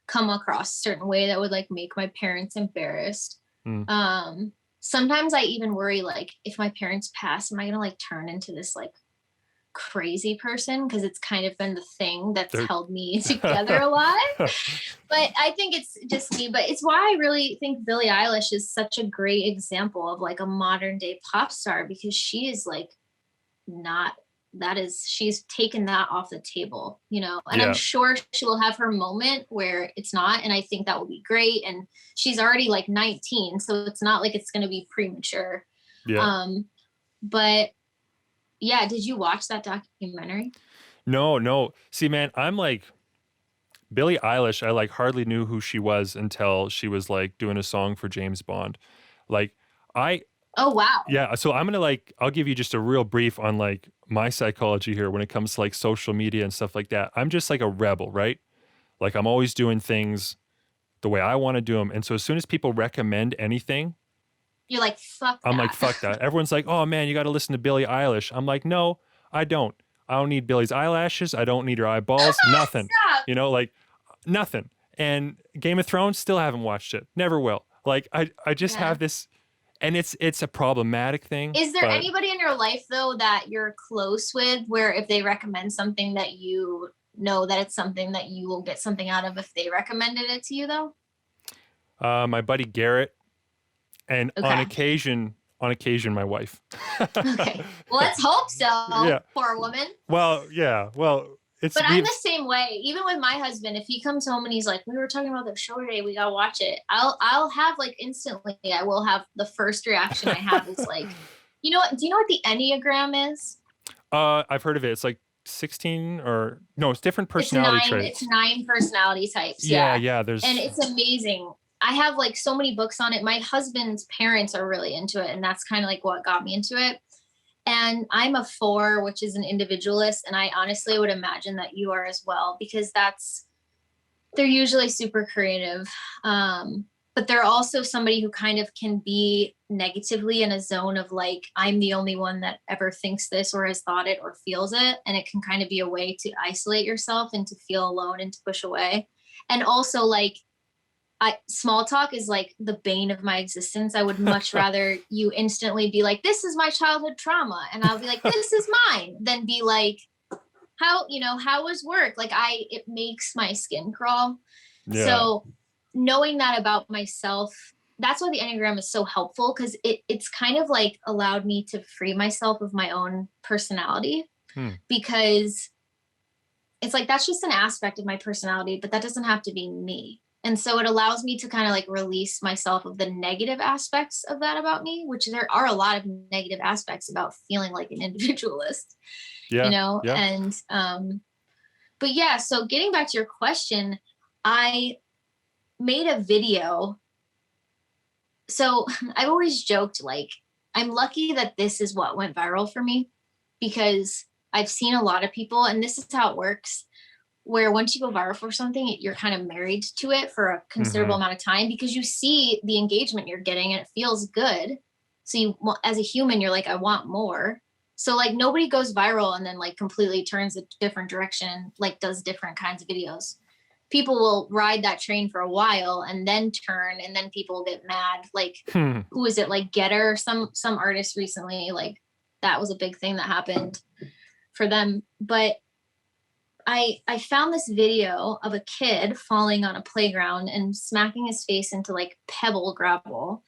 come across a certain way that would like make my parents embarrassed. Mm. Sometimes I even worry like if my parents pass, am I gonna like turn into this like crazy person? Because it's kind of been the thing that's There- held me together a lot. But I think it's just me. But it's why I really think Billie Eilish is such a great example of like a modern day pop star, because she is like not she's taken that off the table, and I'm yeah, sure she will have her moment where it's not, and I think that will be great. And she's already like 19, so it's not like it's going to be premature. yeah. um but yeah, did you watch that documentary? No, no. See, man, I'm like Billie Eilish. I like hardly knew who she was until she was like doing a song for James Bond. Like I, Oh wow. yeah. So I'm gonna like I'll give you just a real brief on like my psychology here when it comes to like social media and stuff like that. I'm just like a rebel, right? Like I'm always doing things the way I want to do them. And so as soon as people recommend anything, You're like, fuck I'm like, that. fuck that. Everyone's like, oh man, you got to listen to Billie Eilish. I'm like, no, I don't. I don't need Billie's eyelashes. I don't need her eyeballs. Nothing. Stop. Like nothing. And Game of Thrones, still haven't watched it. Never will. Like I just Yeah. have this, and it's a problematic thing. Is there But anybody in your life though that you're close with, where if they recommend something that you know that it's something that you will get something out of if they recommended it to you though? my buddy Garrett, and Okay. on occasion, my wife. Okay. Well, let's hope so. Yeah. Poor woman. Well, yeah. Well, it's But I'm we. the same way. Even with my husband, if he comes home and he's like, "We were talking about the show today. We gotta watch it." I'll have like instantly. I will have the first reaction I have is like, you know what? Do you know what the Enneagram is? I've heard of it. It's like 16 or no, it's different It's personality nine. traits. It's 9 personality types. Yeah, Yeah, yeah. and it's amazing. I have like so many books on it. My husband's parents are really into it, and that's kind of like what got me into it. And I'm a 4, which is an individualist, and I honestly would imagine that you are as well, because they're usually super creative. But they're also somebody who kind of can be negatively in a zone of like, I'm the only one that ever thinks this or has thought it or feels it. And it can kind of be a way to isolate yourself and to feel alone and to push away. And also like Small talk is like the bane of my existence. I would much rather you instantly be like, this is my childhood trauma. And I'll be like, this is mine, than be like, how was work? Like it makes my skin crawl. Yeah. So knowing that about myself, that's why the Enneagram is so helpful, because it's kind of like allowed me to free myself of my own personality, because it's like, that's just an aspect of my personality, but that doesn't have to be me. And so it allows me to kind of like release myself of the negative aspects of that about me, which there are a lot of negative aspects about feeling like an individualist, Yeah. Yeah. And, but yeah, so getting back to your question, I made a video. So I've always joked, like, I'm lucky that this is what went viral for me, because I've seen a lot of people, and this is how it works, where once you go viral for something, you're kind of married to it for a considerable amount of time, because you see the engagement you're getting and it feels good. So you, as a human, you're like, I want more. So like nobody goes viral and then like completely turns a different direction, like does different kinds of videos. People will ride that train for a while and then turn, and then people get mad. Like, who is it? Like Getter, some artist recently, like that was a big thing that happened for them. But I found this video of a kid falling on a playground and smacking his face into like pebble gravel.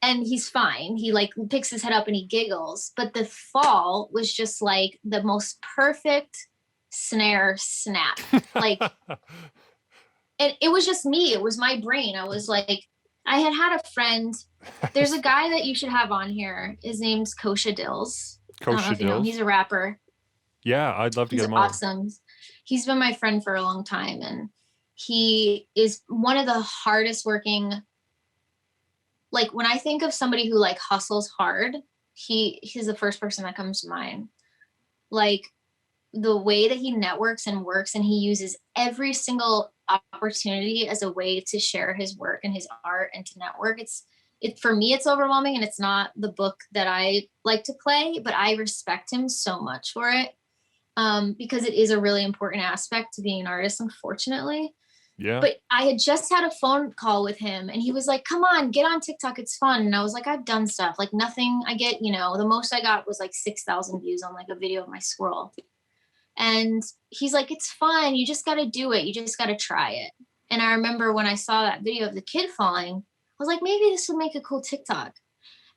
And he's fine. He like picks his head up and he giggles. But the fall was just like the most perfect snare snap. Like, and it was just me. It was my brain. I was like, I had a friend. There's a guy that you should have on here. His name's Kosha Dills. I don't know if you know him. He's a rapper. Yeah, I'd love to get him on. Awesome. He's been my friend for a long time, and he is one of the hardest working. Like when I think of somebody who like hustles hard, he's the first person that comes to mind. Like the way that he networks and works, and he uses every single opportunity as a way to share his work and his art and to network. For me, it's overwhelming, and it's not the book that I like to play, but I respect him so much for it. Because it is a really important aspect to being an artist, unfortunately. Yeah. But I had just had a phone call with him, and he was like, come on, get on TikTok. It's fun. And I was like, I've done stuff. Like nothing I get, the most I got was like 6,000 views on like a video of my squirrel. And he's like, it's fun. You just got to do it. You just got to try it. And I remember when I saw that video of the kid falling, I was like, maybe this would make a cool TikTok.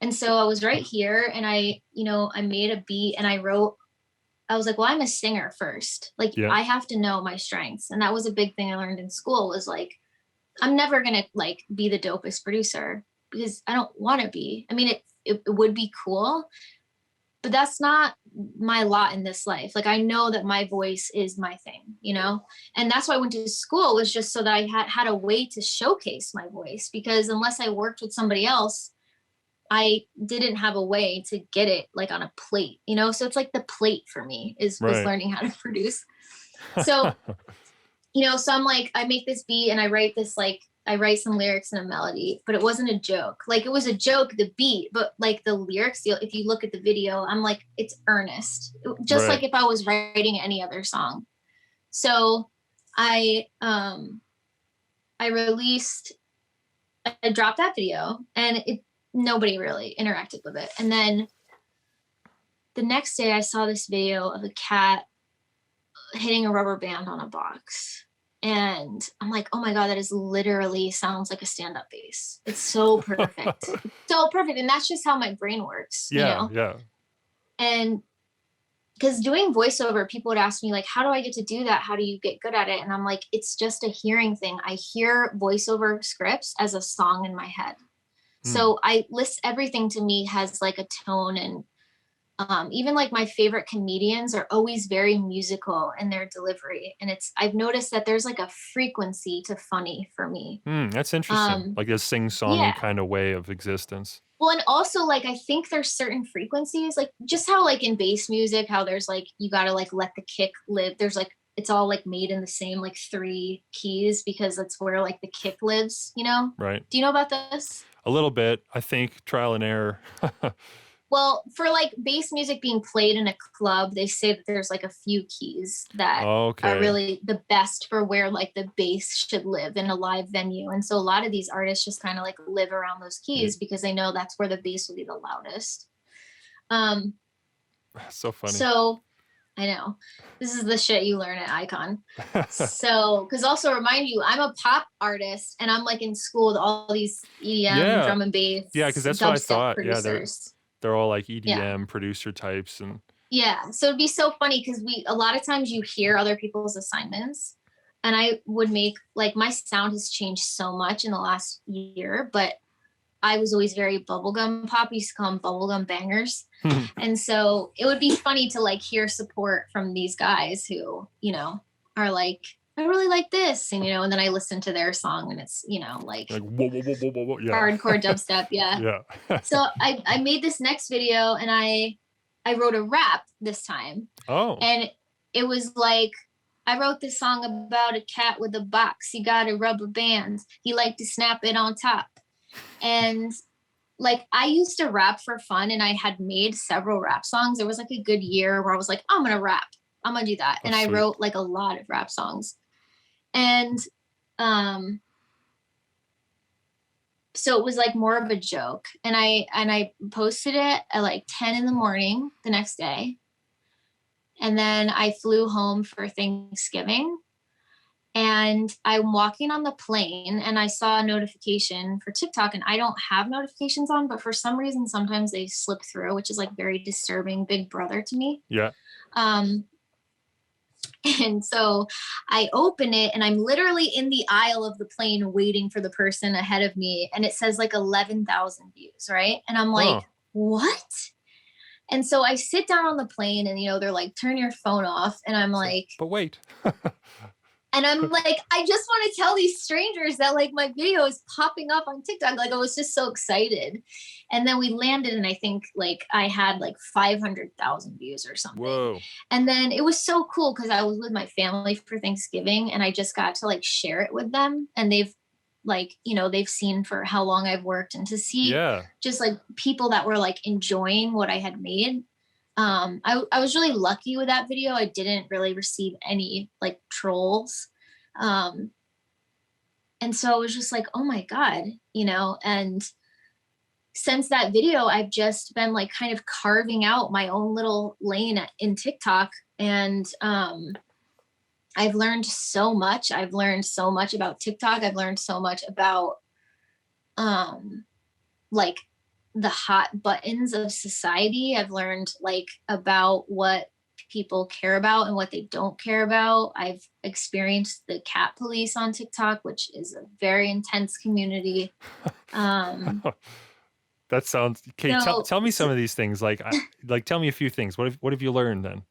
And so I was right here, and I made a beat, and I was like, well, I'm a singer first. Like, I have to know my strengths. And that was a big thing I learned in school, was like, I'm never going to like be the dopest producer, because I don't want to be. I mean, it would be cool, but that's not my lot in this life. Like, I know that my voice is my thing, and that's why I went to school, was just so that I had a way to showcase my voice, because unless I worked with somebody else, I didn't have a way to get it like on a plate, so it's like the plate for me is learning how to produce. So, so I'm like, I make this beat and I write some lyrics and a melody, but it wasn't a joke. Like it was a joke, the beat, but like the lyrics, if you look at the video, I'm like, it's earnest, just like if I was writing any other song. So I dropped that video, and nobody really interacted with it. And then the next day I saw this video of a cat hitting a rubber band on a box. And I'm like, oh my God, that is literally sounds like a stand-up bass. It's so perfect. So perfect. And that's just how my brain works. Yeah. And because doing voiceover, people would ask me like, how do I get to do that? How do you get good at it? And I'm like, it's just a hearing thing. I hear voiceover scripts as a song in my head. So everything to me has like a tone, and even like my favorite comedians are always very musical in their delivery. And I've noticed that there's like a frequency to funny for me. That's interesting. Like a sing-songy kind of way of existence. Well, and also like, I think there's certain frequencies, like just how like in bass music, how there's like, you got to like let the kick live. There's like, it's all like made in the same like 3 keys, because that's where like the kick lives, Right. Do you know about this? A little bit, I think, trial and error. Well, for like bass music being played in a club, they say that there's like a few keys that are Okay. really the best for where like the bass should live in a live venue. And so a lot of these artists just kind of like live around those keys because they know that's where the bass will be the loudest. Um, So funny. so I know this is the shit you learn at Icon. So, because also remind you, I'm a pop artist and I'm like in school with all these EDM, Yeah. drum and bass, Yeah, because that's what I dubstep thought. Yeah, producers. they're all like Yeah. EDM producer types and Yeah. So it'd be so funny because a lot of times you hear other people's assignments, and I would make like my sound has changed so much in the last year, but I was always very bubblegum pop. We used to call them bubblegum bangers. And so it would be funny to like hear support from these guys who, are like, I really like this. And, and then I listen to their song and it's, like whoa, whoa, whoa, whoa, whoa, whoa. Yeah. hardcore dubstep. Yeah. Yeah. So I made this next video and I wrote a rap this time. Oh. And it was like, I wrote this song about a cat with a box. He got a rubber band. He liked to snap it on top. And like I used to rap for fun and I had made several rap songs. There was like a good year where I was like, I'm going to rap. I'm going to do that. And I wrote like a lot of rap songs. And so it was like more of a joke. And I posted it at like 10 in the morning the next day. And then I flew home for Thanksgiving. And I'm walking on the plane and I saw a notification for TikTok, and I don't have notifications on, but for some reason, sometimes they slip through, which is like very disturbing, big brother to me. Yeah. And so I open it and I'm literally in the aisle of the plane waiting for the person ahead of me. And it says like 11,000 views. Right. And I'm like, what? And so I sit down on the plane and, they're like, turn your phone off. And I'm like, but wait. And I'm like, I just want to tell these strangers that like my video is popping up on TikTok. Like I was just so excited. And then we landed and I think like I had like 500,000 views or something. Whoa. And then it was so cool because I was with my family for Thanksgiving and I just got to like share it with them. And they've like, they've seen for how long I've worked, and to see just like people that were like enjoying what I had made. I was really lucky with that video. I didn't really receive any like trolls. And so I was just like, oh my God, and since that video, I've just been like kind of carving out my own little lane in TikTok. And, I've learned so much. I've learned so much about TikTok. I've learned so much about, like the hot buttons of society. I've learned like about what people care about and what they don't care about. I've experienced the cat police on TikTok, which is a very intense community. That sounds okay. Tell me some of these things. Like tell me a few things. What have you learned then?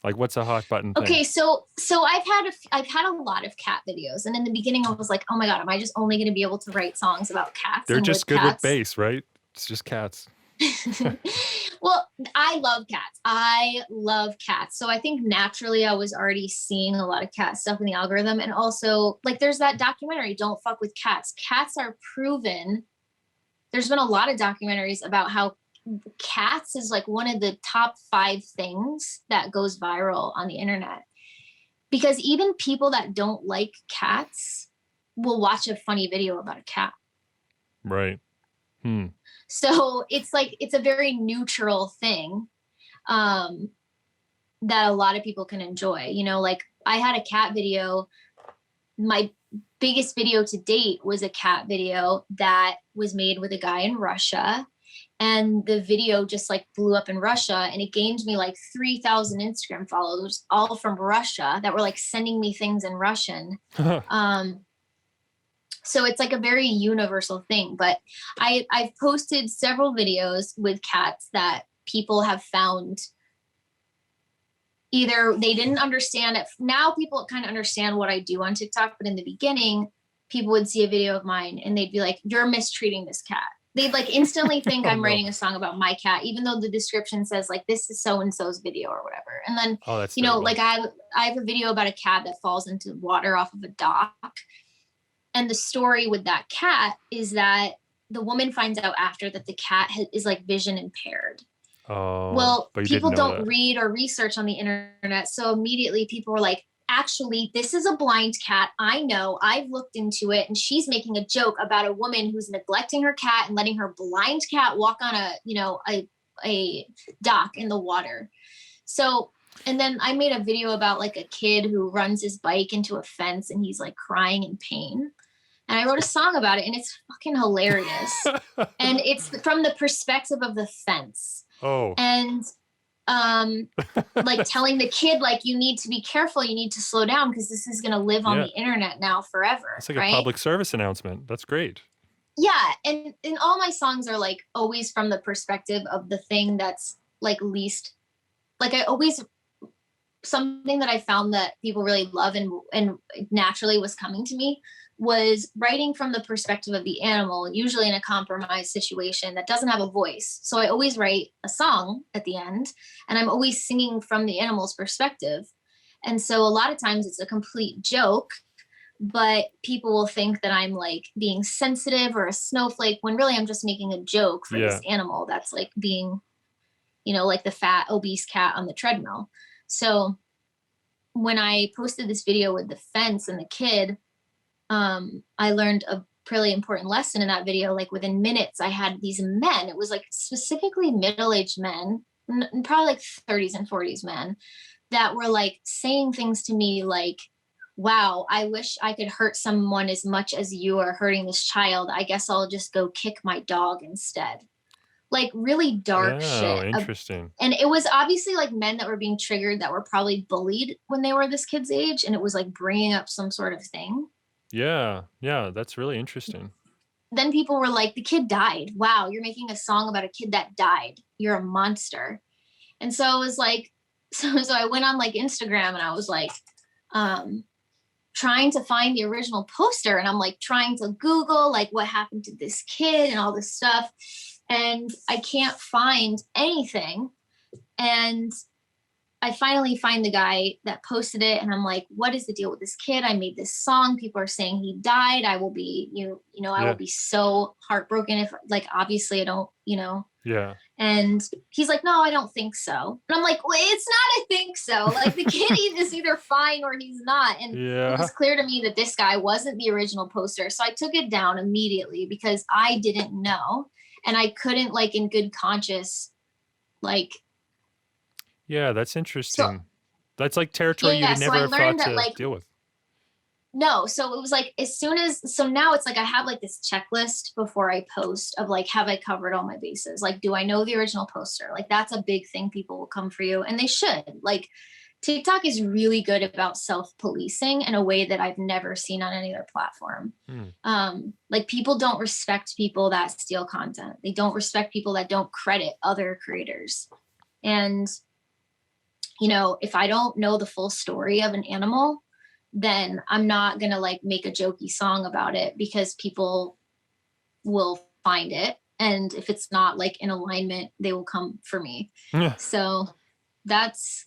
Like what's a hot button thing? Okay, so I've had a lot of cat videos, and in the beginning I was like, oh my God, am I just only going to be able to write songs about cats? They're just good cats? with bass, right? It's just cats. Well, I love cats. I love cats. So I think naturally I was already seeing a lot of cat stuff in the algorithm. And also like there's that documentary, Don't Fuck with Cats. Cats are proven. There's been a lot of documentaries about how cats is like one of the top 5 things that goes viral on the internet. Because even people that don't like cats will watch a funny video about a cat. Right. So it's like, it's a very neutral thing that a lot of people can enjoy. Like I had a cat video. My biggest video to date was a cat video that was made with a guy in Russia. And the video just like blew up in Russia, and it gained me like 3,000 Instagram followers, all from Russia, that were like sending me things in Russian. So it's like a very universal thing. But I've posted several videos with cats that people have found either they didn't understand it. Now people kind of understand what I do on TikTok, but in the beginning, people would see a video of mine and they'd be like, you're mistreating this cat. They'd like instantly think I'm writing a song about my cat, even though the description says like, this is so-and-so's video or whatever. And then, like I have a video about a cat that falls into water off of a dock. And the story with that cat is that the woman finds out after that the cat is like vision impaired. Oh, Well, but you didn't people know don't that. read or research on the internet. So immediately people were like, actually, this is a blind cat. I know, I've looked into it. And she's making a joke about a woman who's neglecting her cat and letting her blind cat walk on a dock in the water. So, and then I made a video about like a kid who runs his bike into a fence and he's like crying in pain. And I wrote a song about it and it's fucking hilarious. And it's from the perspective of the fence. Oh. And like telling the kid, like, you need to be careful, you need to slow down because this is going to live on the internet now forever. It's like right? a public service announcement. That's great. Yeah. And all my songs are like always from the perspective of the thing that's like least, like I always, something that I found that people really love and naturally was coming to me was writing from the perspective of the animal, usually in a compromised situation that doesn't have a voice. So I always write a song at the end and I'm always singing from the animal's perspective. And so a lot of times it's a complete joke, but people will think that I'm like being sensitive or a snowflake when really I'm just making a joke for this animal that's like being, like the fat, obese cat on the treadmill. So when I posted this video with the fence and the kid, I learned a really important lesson in that video. Like within minutes, I had these men, it was like specifically middle-aged men, probably like 30s and 40s men that were like saying things to me like, wow, I wish I could hurt someone as much as you are hurting this child. I guess I'll just go kick my dog instead. Like really dark shit. Interesting. And it was obviously like men that were being triggered that were probably bullied when they were this kid's age. And it was like bringing up some sort of thing. Yeah, that's really interesting. Then people were like, the kid died. Wow, you're making a song about a kid that died. You're a monster. And so I was like, so I went on like Instagram and I was like, trying to find the original poster. And I'm like trying to Google like what happened to this kid and all this stuff. And I can't find anything. And I finally find the guy that posted it and I'm like, what is the deal with this kid? I made this song. People are saying he died. I will be, I will be so heartbroken if like, obviously I don't, Yeah. And he's like, no, I don't think so. And I'm like, well, it's not a think so. Like the kid is either fine or he's not. And it was clear to me that this guy wasn't the original poster. So I took it down immediately because I didn't know. And I couldn't like in good conscience, like. Yeah, that's interesting. That's like territory you never have thought to deal with. No, so it was like so now it's like I have like this checklist before I post of like, have I covered all my bases? Like, do I know the original poster? Like that's a big thing. People will come for you and they should. Like TikTok is really good about self-policing in a way that I've never seen on any other platform. Like people don't respect people that steal content. They don't respect people that don't credit other creators. And, if I don't know the full story of an animal, then I'm not going to like make a jokey song about it because people will find it. And if it's not like in alignment, they will come for me. Yeah. So that's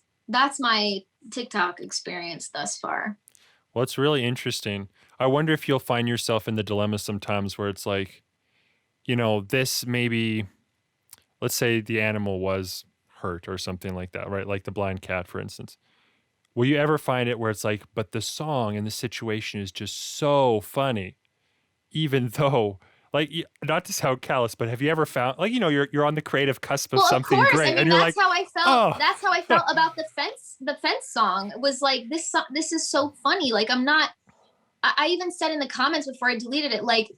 my TikTok experience thus far. Well, it's really interesting. I wonder if you'll find yourself in the dilemma sometimes where it's like, this maybe, let's say the animal was hurt or something like that, right? Like the blind cat, for instance. Will you ever find it where it's like, but the song and the situation is just so funny, even though, like, not to sound callous, but have you ever found, like, you're on the creative cusp of something great, and you're that's like, how I felt. Oh. That's how I felt about the fence song. It was like this is so funny. Like I even said in the comments before I deleted it, like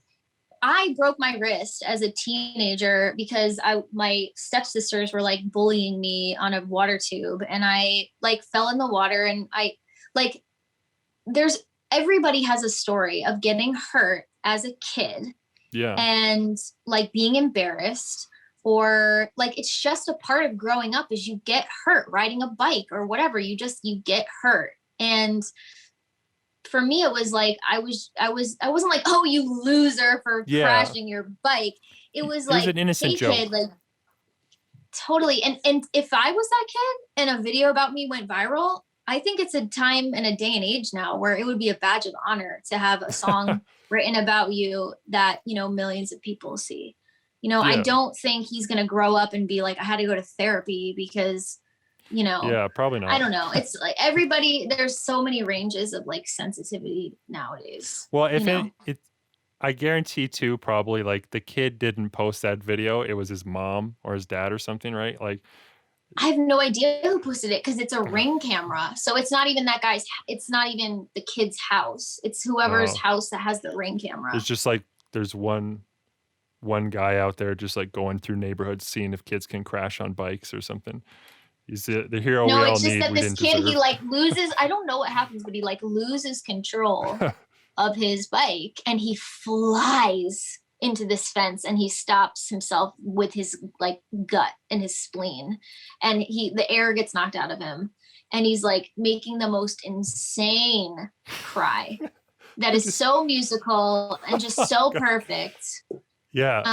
I broke my wrist as a teenager because my stepsisters were like bullying me on a water tube and I like fell in the water and everybody has a story of getting hurt as a kid. Yeah. And like being embarrassed or like, it's just a part of growing up is you get hurt riding a bike or whatever. You get hurt. And for me, it was like, I wasn't like, oh, you loser for crashing your bike. It was like, an innocent joke. Kid, like totally. And if I was that kid and a video about me went viral, I think it's a time and a day and age now where it would be a badge of honor to have a song written about you that, you know, millions of people see. You know, I Yeah. don't think he's going to grow up and be like, I had to go to therapy because, you know, Yeah, probably I not. don't know. It's like everybody, there's so many ranges of like sensitivity nowadays. Well, if you know? I guarantee too, probably like the kid didn't post that video. It was his mom or his dad or something, right? Like, I have no idea who posted it because it's a Ring camera. So it's not even that guy's, it's not even the kid's house. It's whoever's house that has the Ring camera. there's just like there's one guy out there just like going through neighborhoods seeing if kids can crash on bikes or something. He's the hero No, we all it's just need. that We this didn't kid, he deserve. like loses, I don't know what happens, but he like loses control of his bike and he flies into this fence and he stops himself with his like gut and his spleen, and the air gets knocked out of him, and he's like making the most insane cry that is so musical and just so perfect. Yeah.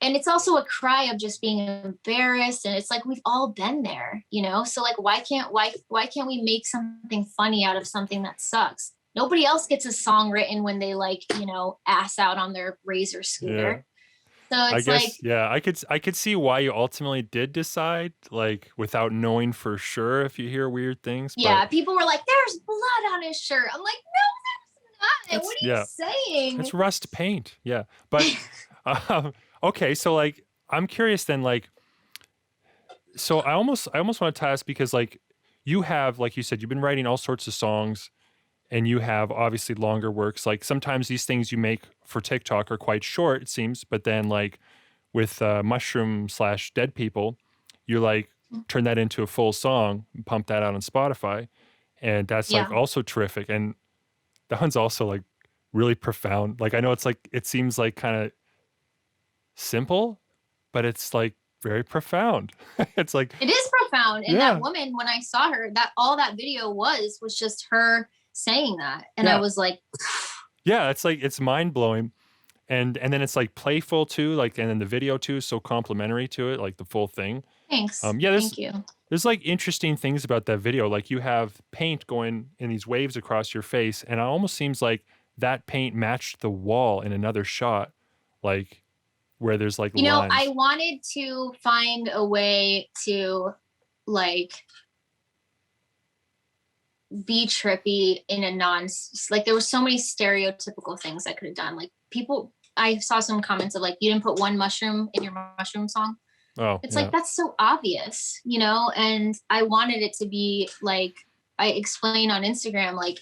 And it's also a cry of just being embarrassed, and it's like we've all been there, you know. So like why can't we make something funny out of something that sucks? Nobody else gets a song written when they like, you know, ass out on their Razor scooter. Yeah. So it's I guess, like, yeah, I could see why you ultimately did decide, like without knowing for sure if you hear weird things. yeah, But people were like, there's blood on his shirt. I'm like, no, there's not. What are you saying? it's rust paint. Yeah. But okay, so like I'm curious then, like, so I almost want to ask because like you have, like you said, you've been writing all sorts of songs and you have obviously longer works. Like sometimes these things you make for TikTok are quite short, it seems, but then like with Mushroom/Dead People, you like turn that into a full song, pump that out on Spotify, and that's like also terrific. And that one's also like really profound. Like I know it's like it seems like kind of simple, but it's like very profound. It's like it is profound. And that woman, when I saw her, that all that video was just her saying that. And I was like, yeah, it's like it's mind-blowing. And then it's like playful too, like, and then the video too is so complimentary to it, like the full thing. Thanks. Thank you. There's like interesting things about that video. Like you have paint going in these waves across your face, and it almost seems like that paint matched the wall in another shot, like where there's like you know, lines. I wanted to find a way to like be trippy in a like there were so many stereotypical things I could have done. Like I saw some comments of like, you didn't put one mushroom in your mushroom song. Oh, it's like, that's so obvious, you know? And I wanted it to be like, I explain on Instagram, like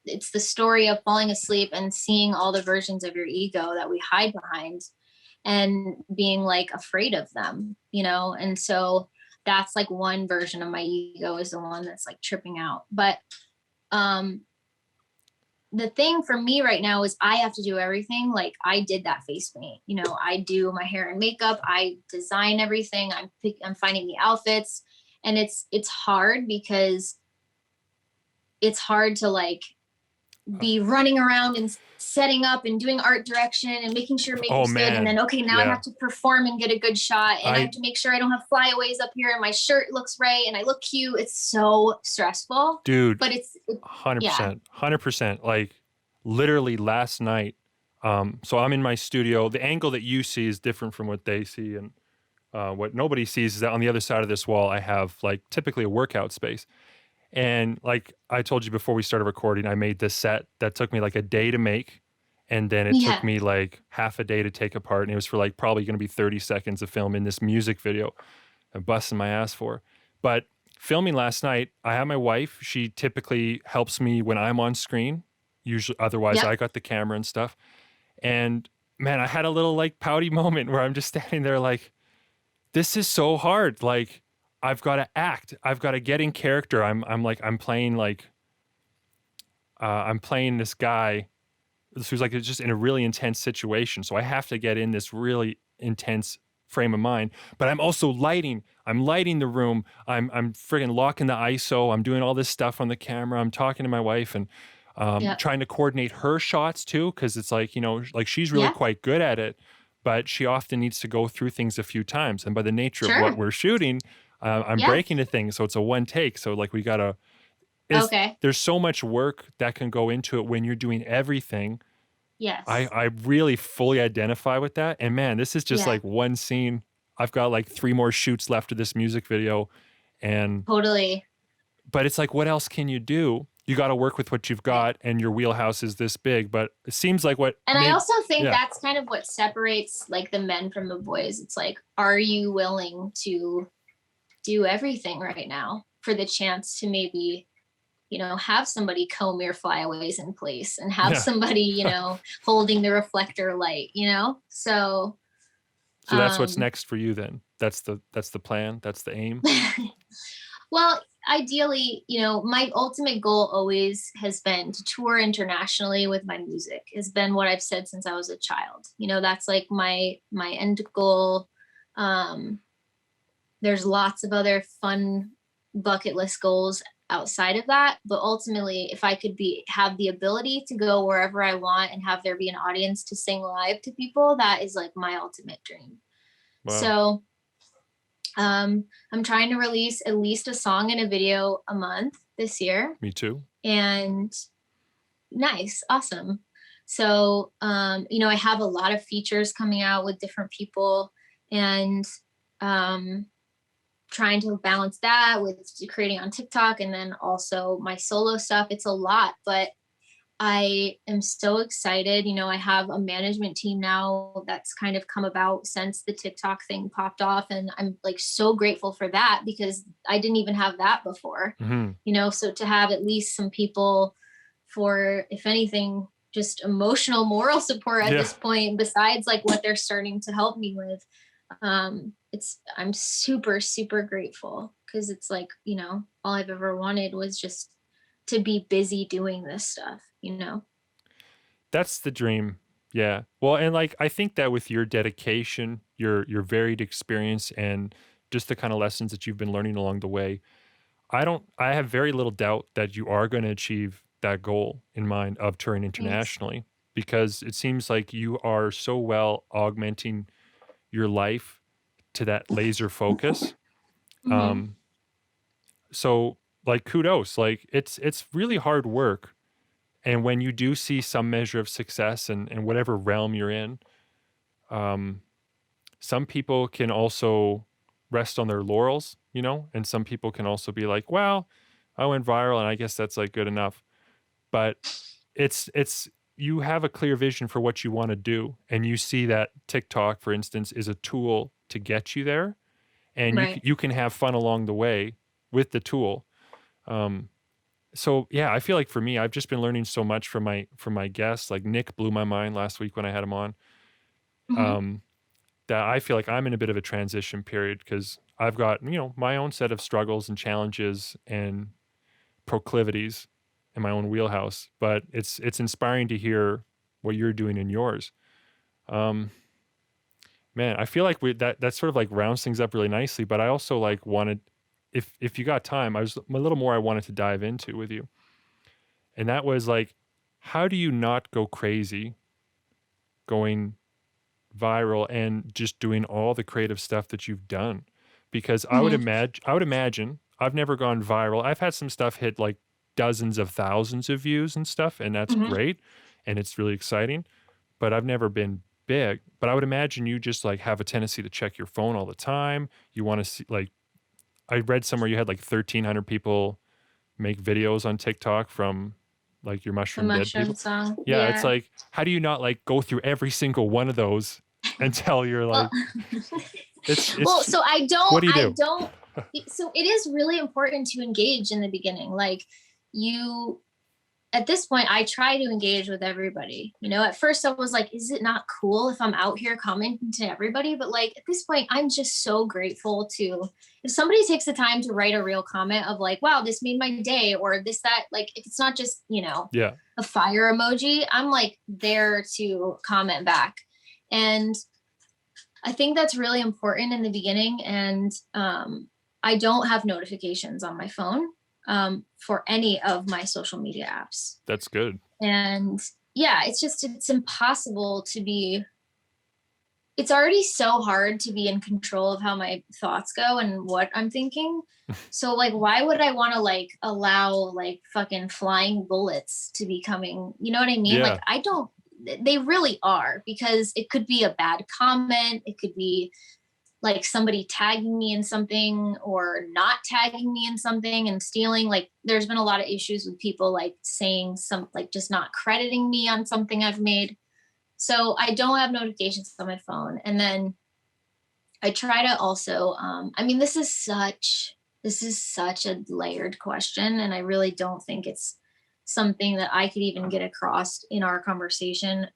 it's the story of falling asleep and seeing all the versions of your ego that we hide behind and being like afraid of them, you know? And so that's like one version of my ego is the one that's like tripping out. But the thing for me right now is I have to do everything. Like I did that face paint, you know, I do my hair and makeup, I design everything. I'm finding the outfits, and it's hard because it's hard to like be running around and setting up and doing art direction and making sure makeup's good. And then, okay, now I have to perform and get a good shot. And I have to make sure I don't have flyaways up here and my shirt looks right and I look cute. It's so stressful. Dude, but it's 100%, 100%. Like literally last night. So I'm in my studio. The angle that you see is different from what they see. And what nobody sees is that on the other side of this wall, I have like typically a workout space. And like I told you before we started recording, I made this set that took me like a day to make. And then it took me like half a day to take apart. And it was for like probably going to be 30 seconds of film in this music video I'm busting my ass for. But filming last night, I have my wife. She typically helps me when I'm on screen. Usually, otherwise I got the camera and stuff. And man, I had a little like pouty moment where I'm just standing there like, this is so hard. Like, I've got to act. I've got to get in character. I'm playing this guy who's like just in a really intense situation. So I have to get in this really intense frame of mind. But I'm also lighting. I'm lighting the room. I'm friggin' locking the ISO. I'm doing all this stuff on the camera. I'm talking to my wife and trying to coordinate her shots too, because it's like, you know, like she's really quite good at it, but she often needs to go through things a few times. And by the nature of what we're shooting, I'm breaking the thing, so it's a one take. So like we gotta. There's so much work that can go into it when you're doing everything. Yes. I really fully identify with that. And man, this is just Yeah, like one scene. I've got like 3 more shoots left of this music video. And, totally. but it's like, what else can you do? You got to work with what you've Right. got, and your wheelhouse is this big. But it seems like what And I maybe, also think yeah, that's kind of what separates like the men from the boys. It's like, are you willing to do everything right now for the chance to maybe, have somebody comb your flyaways in place and have yeah. somebody, holding the reflector light. So, So that's what's um, next for you then. That's the plan. That's the aim. well, ideally, my ultimate goal always has been to tour internationally with my music, has been what I've said since I was a child. That's like my end goal. Um, there's lots of other fun bucket list goals outside of that, but ultimately, if I could have the ability to go wherever I want and have there be an audience to sing live to people, that is like my ultimate dream. Wow. So I'm trying to release at least a song and a video a month this year. Me too. And nice, awesome. So, I have a lot of features coming out with different people, and um, trying to balance that with creating on TikTok and then also my solo stuff. It's a lot, but I am so excited. I have a management team now that's kind of come about since the TikTok thing popped off. And I'm like so grateful for that, because I didn't even have that before, Hmm. so to have at least some people for, if anything, just emotional, moral support at Yeah. this point, besides like what they're starting to help me with. I'm super, super grateful, because it's like, all I've ever wanted was just to be busy doing this stuff. That's the dream. Yeah. Well, and like I think that with your dedication, your varied experience, and just the kind of lessons that you've been learning along the way, I have very little doubt that you are going to achieve that goal in mind of touring Thanks. internationally, because it seems like you are so well augmenting your life to that laser focus. Hmm. Um, so like kudos, like it's really hard work. And when you do see some measure of success in whatever realm you're in, um, some people can also rest on their laurels, and some people can also be like, well, I went viral and I guess that's like good enough. But it's you have a clear vision for what you want to do, and you see that TikTok, for instance, is a tool to get you there, and Right. you can have fun along the way with the tool. Um, so yeah, I feel like for me, I've just been learning so much from my guests. Like Nick blew my mind last week when I had him on. Hmm. Um, that I feel like I'm in a bit of a transition period, because I've got my own set of struggles and challenges and proclivities in my own wheelhouse. But it's inspiring to hear what you're doing in yours. Um, Man, I feel like that sort of like rounds things up really nicely. But I also like wanted, if you got time, I was a little more I wanted to dive into with you. And that was like, how do you not go crazy going viral and just doing all the creative stuff that you've done? Because Hmm. I would imagine I've never gone viral. I've had some stuff hit like dozens of thousands of views and stuff, and that's Hmm. great and it's really exciting, but I've never been big. But I would imagine you just like have a tendency to check your phone all the time. You want to see, like, I read somewhere you had like 1,300 people make videos on TikTok from like your The mushroom dead mushroom people. song. Yeah, it's Yeah. like, how do you not like go through every single one of those until you're Well, like, well, it's so I what don't, do you I do? don't, so it is really important to engage in the beginning. Like, you, at this point, I try to engage with everybody. At first I was like, is it not cool if I'm out here commenting to everybody? But like at this point, I'm just so grateful to, if somebody takes the time to write a real comment of like, wow, this made my day, or this, that, like, if it's not just, Yeah, a fire emoji, I'm like there to comment back. And I think that's really important in the beginning. And I don't have notifications on my phone for any of my social media apps. that's good. And yeah, it's impossible to be, it's already so hard to be in control of how my thoughts go and what I'm thinking. So like, why would I want to like allow like fucking flying bullets to be coming? You know what I mean? Like, Yeah, I don't they really are, because it could be a bad comment. It could be like somebody tagging me in something or not tagging me in something and stealing. Like there's been a lot of issues with people like saying some, like just not crediting me on something I've made. So I don't have notifications on my phone. And then I try to also, I mean, this is such a layered question. And I really don't think it's something that I could even get across in our conversation,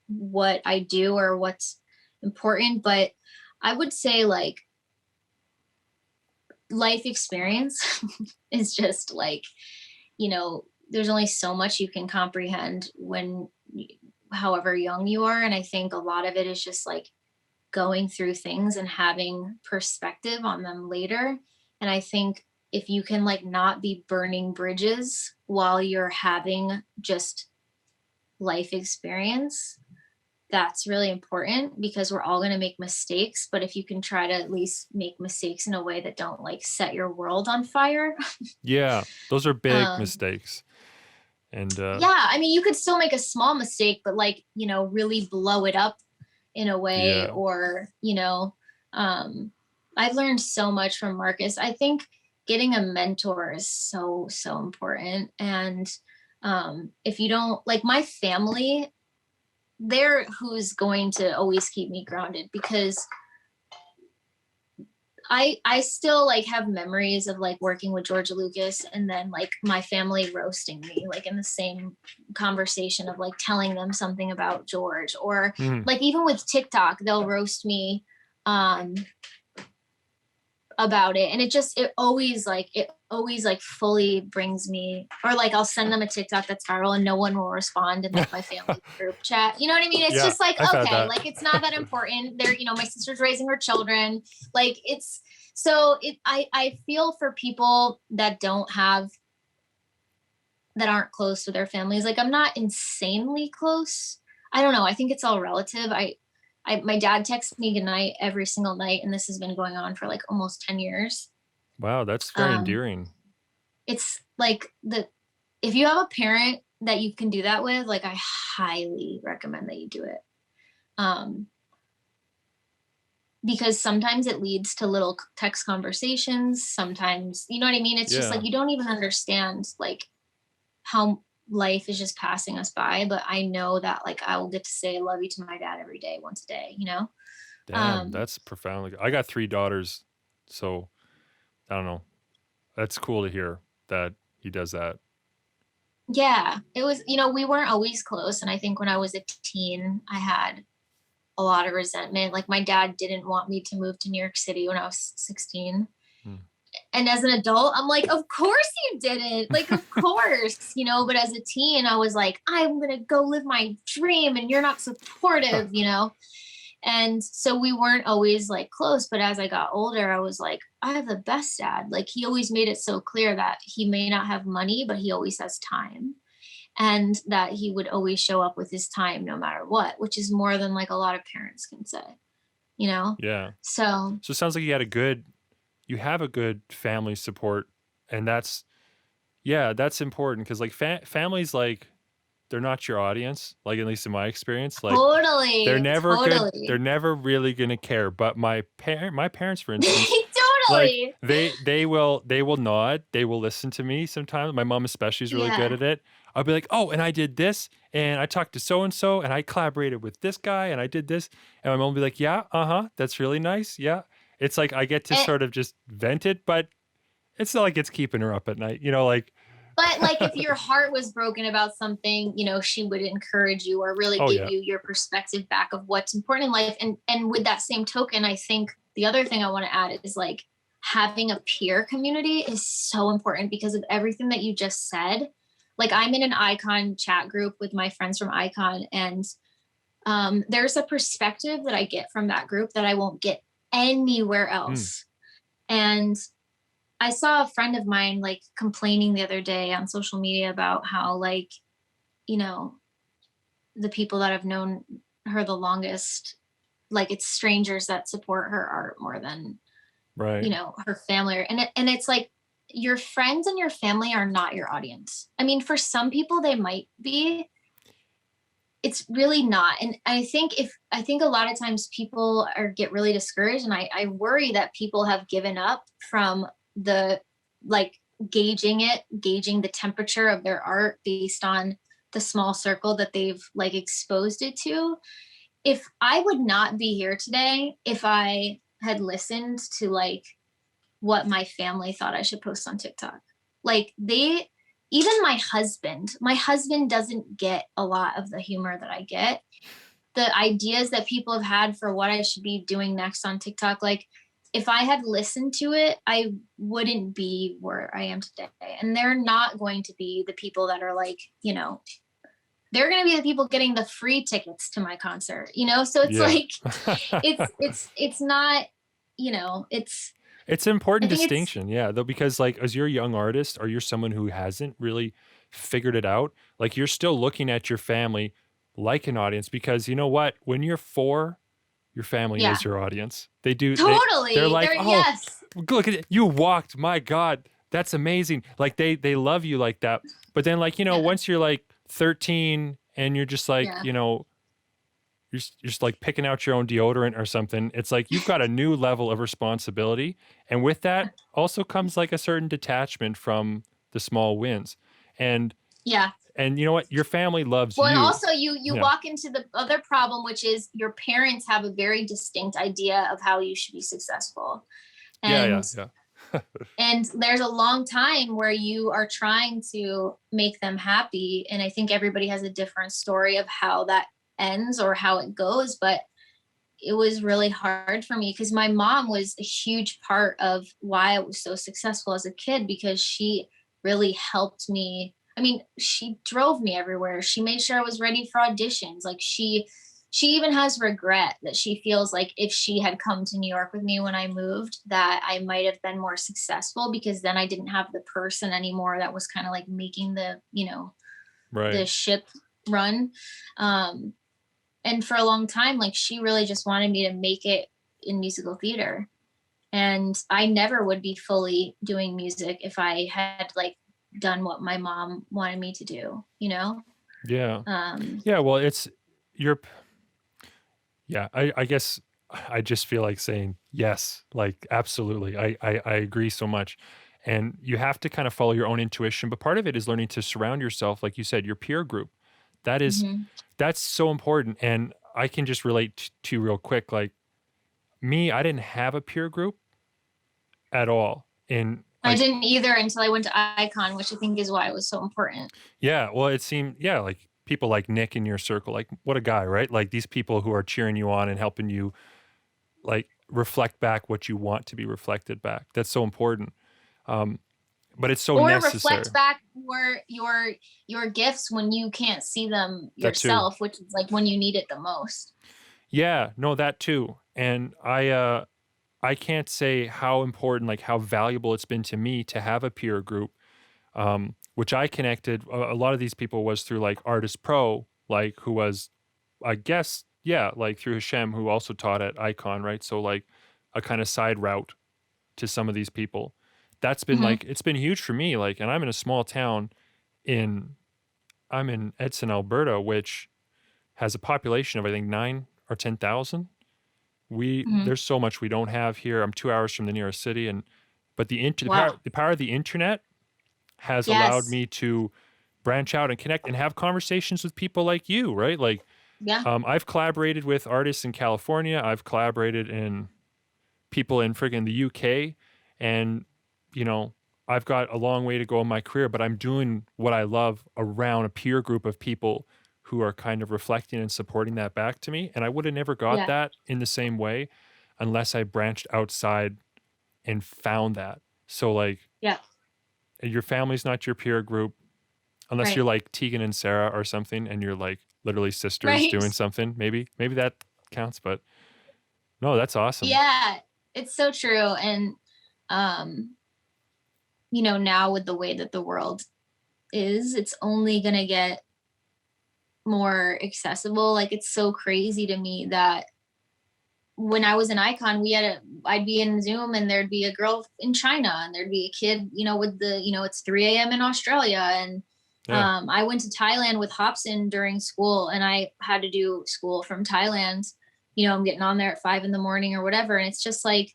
what I do or what's important. But I would say like life experience is just like, there's only so much you can comprehend when, however young you are. And I think a lot of it is just like going through things and having perspective on them later. And I think if you can like not be burning bridges while you're having just life experience, that's really important, because we're all going to make mistakes. But if you can try to at least make mistakes in a way that don't like set your world on fire. Yeah, those are big mistakes. And yeah, I mean, you could still make a small mistake, but like, really blow it up in a way. Yeah. Or, I've learned so much from Marcus. I think getting a mentor is so, so important. And if you don't, like my family, they're who's going to always keep me grounded, because I still like have memories of like working with George Lucas and then like my family roasting me like in the same conversation of like telling them something about George, or like even with TikTok, they'll roast me about it. And it always fully brings me, or like I'll send them a TikTok that's viral and no one will respond in like my family group chat. You know what I mean? It's just like, okay, like it's not that important. They're, my sister's raising her children. Like I feel for people that aren't close to their families. Like I'm not insanely close. I don't know. I think it's all relative. My dad texts me goodnight every single night, and this has been going on for like almost 10 years. Wow, that's very endearing. It's like if you have a parent that you can do that with, like I highly recommend that you do it. Because sometimes it leads to little text conversations. Sometimes, you know what I mean? It's just like, you don't even understand like how life is just passing us by. But I know that like I will get to say I love you to my dad every day, once a day, Damn, that's profoundly. I got 3 daughters, so I don't know. That's cool to hear that he does that. Yeah, it was, we weren't always close. And I think when I was a teen, I had a lot of resentment. Like my dad didn't want me to move to New York City when I was 16. And as an adult, I'm like, of course you didn't. Like, of course, but as a teen, I was like, I'm going to go live my dream and you're not supportive, And so we weren't always like close. But as I got older, I was like, I have the best dad. Like he always made it so clear that he may not have money, but he always has time. And that he would always show up with his time no matter what, which is more than like a lot of parents can say, Yeah. So it sounds like you have a good family support, and that's important, because like families, like they're not your audience, like at least in my experience, like totally they're never good, they're never really gonna care. But my parents, for instance, totally, like they will nod, they will listen to me sometimes. My mom especially is really good at it. I'll be like, oh, and I did this, and I talked to so and so, and I collaborated with this guy, and I did this, and my mom will be like, yeah, that's really nice, yeah. It's like I get to sort of just vent it, but it's not like it's keeping her up at night, like. But like if your heart was broken about something, she would encourage you or really give you your perspective back of what's important in life. And with that same token, I think the other thing I want to add is like having a peer community is so important because of everything that you just said. Like I'm in an Icon chat group with my friends from Icon, and there's a perspective that I get from that group that I won't get anywhere else. And I saw a friend of mine like complaining the other day on social media about how like, the people that have known her the longest, like it's strangers that support her art more than, her family. And it's like your friends and your family are not your audience. I mean, for some people they might be, it's really not. And I think a lot of times people get really discouraged, and I worry that people have given up from the, like, gauging the temperature of their art based on the small circle that they've like exposed it to. If I would not be here today if I had listened to like what my family thought I should post on TikTok. Like, even my husband doesn't get a lot of the humor that I get. The ideas that people have had for what I should be doing next on TikTok, like, if I had listened to it, I wouldn't be where I am today. And they're not going to be the people that are like, they're going to be the people getting the free tickets to my concert, So it's like, it's not, It's an important I think distinction, yeah, though, because like as you're a young artist or you're someone who hasn't really figured it out, like you're still looking at your family like an audience, because you know what? When you're 4, your family yeah, is your audience. They do totally. they're like, "Oh, Yes. look at it. You walked. My God, that's amazing." Like they love you like that. But then like, Yeah. once you're like 13 and you're just like, Yeah. you're just like picking out your own deodorant or something. It's like you've got a new level of responsibility. And with that also comes like a certain detachment from the small wins. And Yeah. and you know what? Your family loves Well, you. and also you Yeah. walk into the other problem, which is your parents have a very distinct idea of how you should be successful. And Yeah. and there's a long time where you are trying to make them happy. And I think everybody has a different story of how that ends or how it goes. But it was really hard for me because my mom was a huge part of why I was so successful as a kid, because she really helped me. I mean, she drove me everywhere. She made sure I was ready for auditions. Like, she even has regret that she feels like if she had come to New York with me when I moved, that I might have been more successful, because then I didn't have the person anymore that was kind of like making the, Right. the ship run. And for a long time, like, she really just wanted me to make it in musical theater. And I never would be fully doing music if I had like done what my mom wanted me to do, Yeah. Um, Yeah. Well, it's your. Yeah, I guess I just feel like saying yes, like absolutely. I agree so much. And you have to kind of follow your own intuition, but part of it is learning to surround yourself, like you said, your peer group. That is mhm. that's so important. And I can just relate to you real quick. Like me, I didn't have a peer group at all. And I like, didn't either until I went to Icon, which I think is why it was so important. yeah, well, it seemed, yeah, like people like Nick in your circle, like what a guy, right? Like these people who are cheering you on and helping you like reflect back what you want to be reflected back. That's so important. Um, but it's so Or necessary. reflect back your gifts when you can't see them That too. yourself, which is like when you need it the most. Yeah, no, that too. And I can't say how important, like how valuable it's been to me to have a peer group, which I connected. A lot of these people was through like Artist Pro, like who was, I guess, yeah, like through Hashem, who also taught at Icon, right? So like a kind of side route to some of these people. That's been Mhm. like, it's been huge for me. Like, and I'm in a small town in, I'm in Edson, Alberta, which has a population of I think 9 or 10,000. Mhm. There's so much we don't have here. I'm 2 hours from the nearest city, and but Wow. the power of the internet has allowed Yes. me to branch out and connect and have conversations with people like you, right? Like, Yeah. I've collaborated with artists in California. I've collaborated in people in friggin' the UK, and you know, I've got a long way to go in my career, but I'm doing what I love around a peer group of people who are kind of reflecting and supporting that back to me. And I would have never got Yeah. that in the same way unless I branched outside and found that. So like Yeah. your family's not your peer group unless you're Right. like Tegan and Sarah or something and you're like literally sisters Right. doing something. Maybe that counts, but no, that's awesome. Yeah. It's so true. And um, now with the way that the world is, it's only gonna get more accessible. Like, it's so crazy to me that when I was in Icon, I'd be in Zoom and there'd be a girl in China and there'd be a kid, with it's 3 a.m. in Australia. And Yeah. I went to Thailand with Hobson during school, and I had to do school from Thailand. I'm getting on there at 5 in the morning or whatever. And it's just like,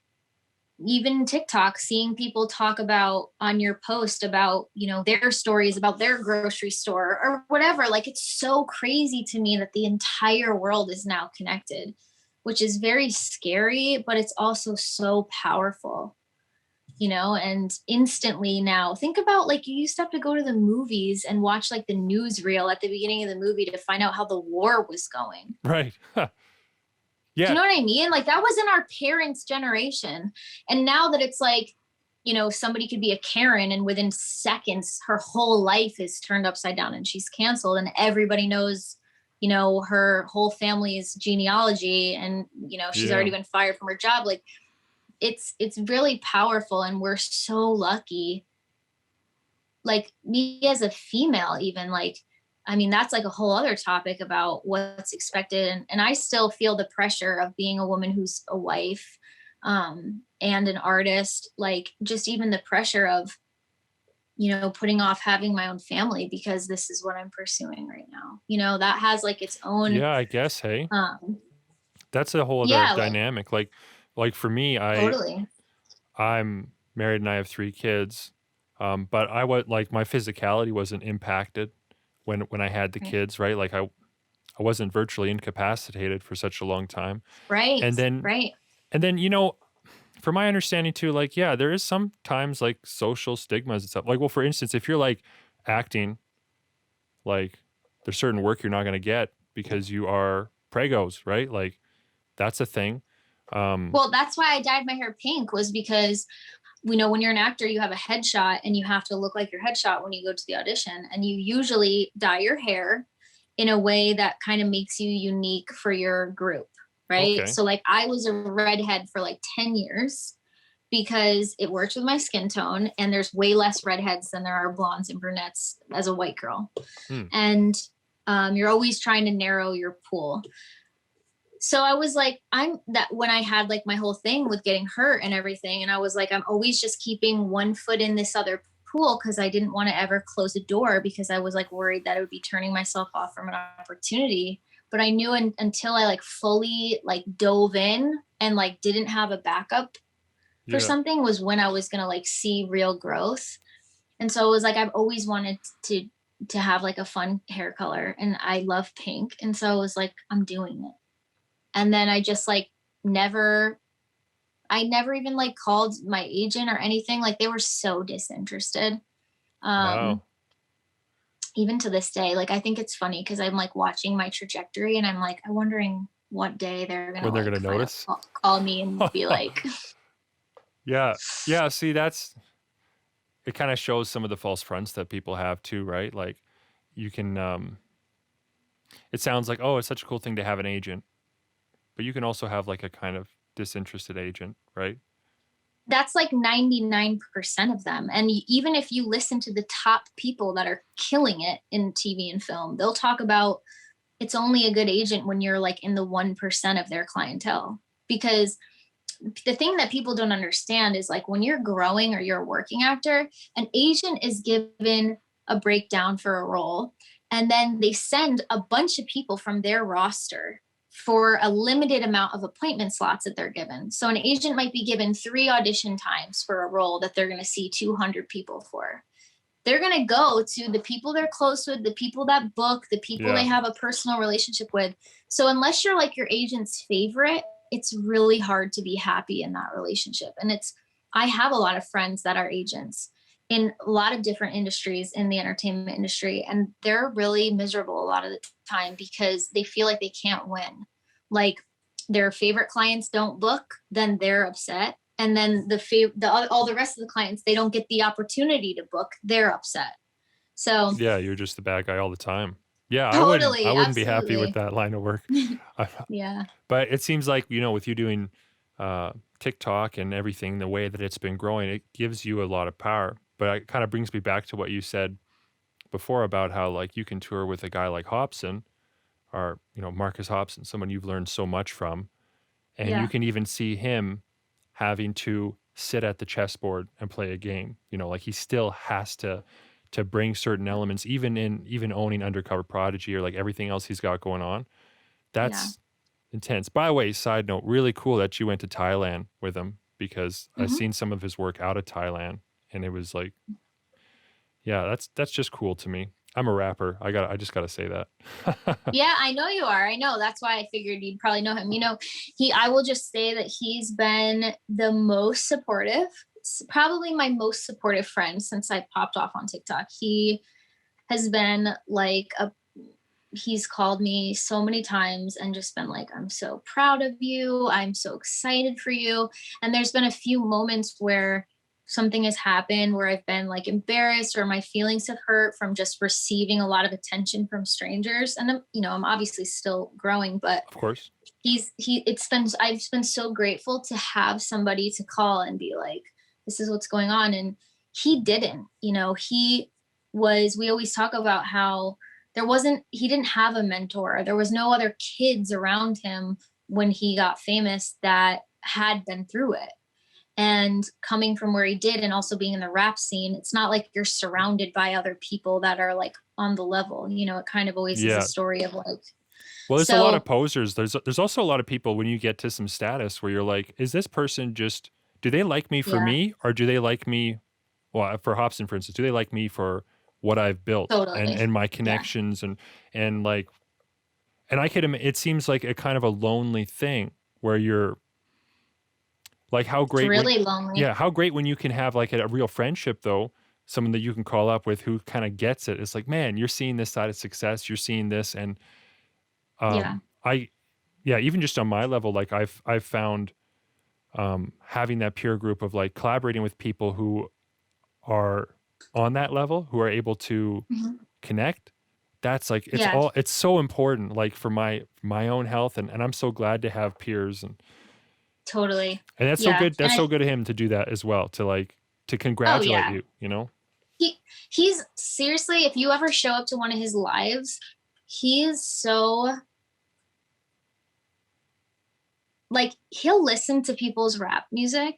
even TikTok, seeing people talk about on your post about, their stories about their grocery store or whatever. Like, it's so crazy to me that the entire world is now connected, which is very scary, but it's also so powerful. And instantly now, think about, like, you used to have to go to the movies and watch like the newsreel at the beginning of the movie to find out how the war was going. Right. Do you Yeah. know what I mean? Like, that was in our parents' generation. And now that it's like, somebody could be a Karen and within seconds, her whole life is turned upside down and she's canceled and everybody knows, her whole family's genealogy and, she's Yeah. already been fired from her job. Like, it's really powerful. And we're so lucky. Like, me as a female, even, like, I mean, that's like a whole other topic about what's expected. And I still feel the pressure of being a woman who's a wife, and an artist, like, just even the pressure of, putting off having my own family because this is what I'm pursuing right now. That has like its own, Yeah, I guess, hey. um, That's a whole other yeah, like, dynamic. Like for me, totally. I'm married and I have 3 kids. But I was like my physicality wasn't impacted when I had the Right. kids, right? Like I wasn't virtually incapacitated for such a long time. Right. And then Right. and then from my understanding too, like yeah, there is sometimes like social stigmas and stuff. Like well, for instance, if you're like acting, like there's certain work you're not going to get because you are pregos, right? Like that's a thing. Um Well, that's why I dyed my hair pink, was because when you're an actor, you have a headshot and you have to look like your headshot when you go to the audition. And you usually dye your hair in a way that kind of makes you unique for your group. Right. okay. So, like, I was a redhead for like 10 years because it worked with my skin tone. And there's way less redheads than there are blondes and brunettes as a white girl. Hmm. And you're always trying to narrow your pool. So I was like, I'm that when I had like my whole thing with getting hurt and everything. And I was like, I'm always just keeping one foot in this other pool because I didn't want to ever close a door because I was like worried that I would be turning myself off from an opportunity. But I knew until I like fully like dove in and like didn't have a backup for Yeah. something was when I was gonna like see real growth. And so it was like I've always wanted to have like a fun hair color and I love pink. And so I was like, I'm doing it. And then I just like never I never even like called my agent or anything. Like, they were so disinterested. Wow. Um, even to this day, like, I think it's funny because I'm like watching my trajectory and I'm like, I'm wondering what day they're gonna When they're like gonna notice. call me and be like, Yeah. Yeah, see it kind of shows some of the false fronts that people have too, right? Like you can it sounds like, oh, it's such a cool thing to have an agent, but you can also have like a kind of disinterested agent, right? that's like 99% of them. And even if you listen to the top people that are killing it in TV and film, they'll talk about it's only a good agent when you're like in the 1% of their clientele. Because the thing that people don't understand is like when you're growing or you're a working actor, an agent is given a breakdown for a role, and then they send a bunch of people from their roster for a limited amount of appointment slots that they're given. So an agent might be given 3 audition times for a role that they're going to see 200 people for. They're going to go to the people they're close with, the people that book, the people Yeah. they have a personal relationship with. So unless you're like your agent's favorite, it's really hard to be happy in that relationship. And I have a lot of friends that are agents in a lot of different industries in the entertainment industry, and they're really miserable a lot of the time because they feel like they can't win. Like, their favorite clients don't book, then they're upset. And then all the rest of the clients, they don't get the opportunity to book, they're upset. So Yeah, you're just the bad guy all the time. Yeah, I totally, wouldn't be happy with absolutely. that line of work. I- Yeah. but it seems like, with you doing TikTok and everything, the way that it's been growing, it gives you a lot of power. But it kind of brings me back to what you said before about how like you can tour with a guy like Hobson or, Marcus Hobson, someone you've learned so much from. And you Yeah. can even see him having to sit at the chessboard and play a game. Like he still has to bring certain elements, even owning Undercover Prodigy or like everything else he's got going on. Yeah. That's intense. By the way, side note, really cool that you went to Thailand with him, because I've Mhm. seen some of his work out of Thailand, and it was like, yeah, that's just cool to me. I'm a rapper. I just gotta say that. Yeah, I know you are. I know. That's why I figured you'd probably know him. I will just say that he's been the most supportive, probably my most supportive friend since I popped off on TikTok. He has been like he's called me so many times and just been like, I'm so proud of you. I'm so excited for you. And there's been a few moments where something has happened where I've been like embarrassed or my feelings have hurt from just receiving a lot of attention from strangers. And I'm obviously still growing, but Of course. I've been so grateful to have somebody to call and be like, this is what's going on. And he didn't, we always talk about how he didn't have a mentor. There was no other kids around him when he got famous that had been through it. And coming from where he did and also being in the rap scene, it's not like you're surrounded by other people that are like on the level. It kind of always is a Yeah. story of like, Well, there's a lot of so posers. There's also a lot of people when you get to some status where you're like, is this person just, do they like me for yeah, me, or do they like me, well, for Hobson, for instance, do they like me for what I've built and totally. my Yeah. connections and like, and it seems like a kind of a lonely thing where you're like, how It's great when, really lonely. yeah, how great when you can have like a real friendship though, someone that you can call up with who kind of gets it. It's like, man, you're seeing this side of success, you're seeing this, and Yeah. I, yeah, even just on my level, like I've found having that peer group of like collaborating with people who are on that level, who are able to Mhm. connect. That's like Yeah, it's so important, like for my own health, and I'm so glad to have peers, totally. and that's so Yeah. good. That's so good of him to do that as well, to like to Oh congratulate yeah. you. You know? He's seriously, if you ever show up to one of his lives, he is so like he'll listen to people's rap music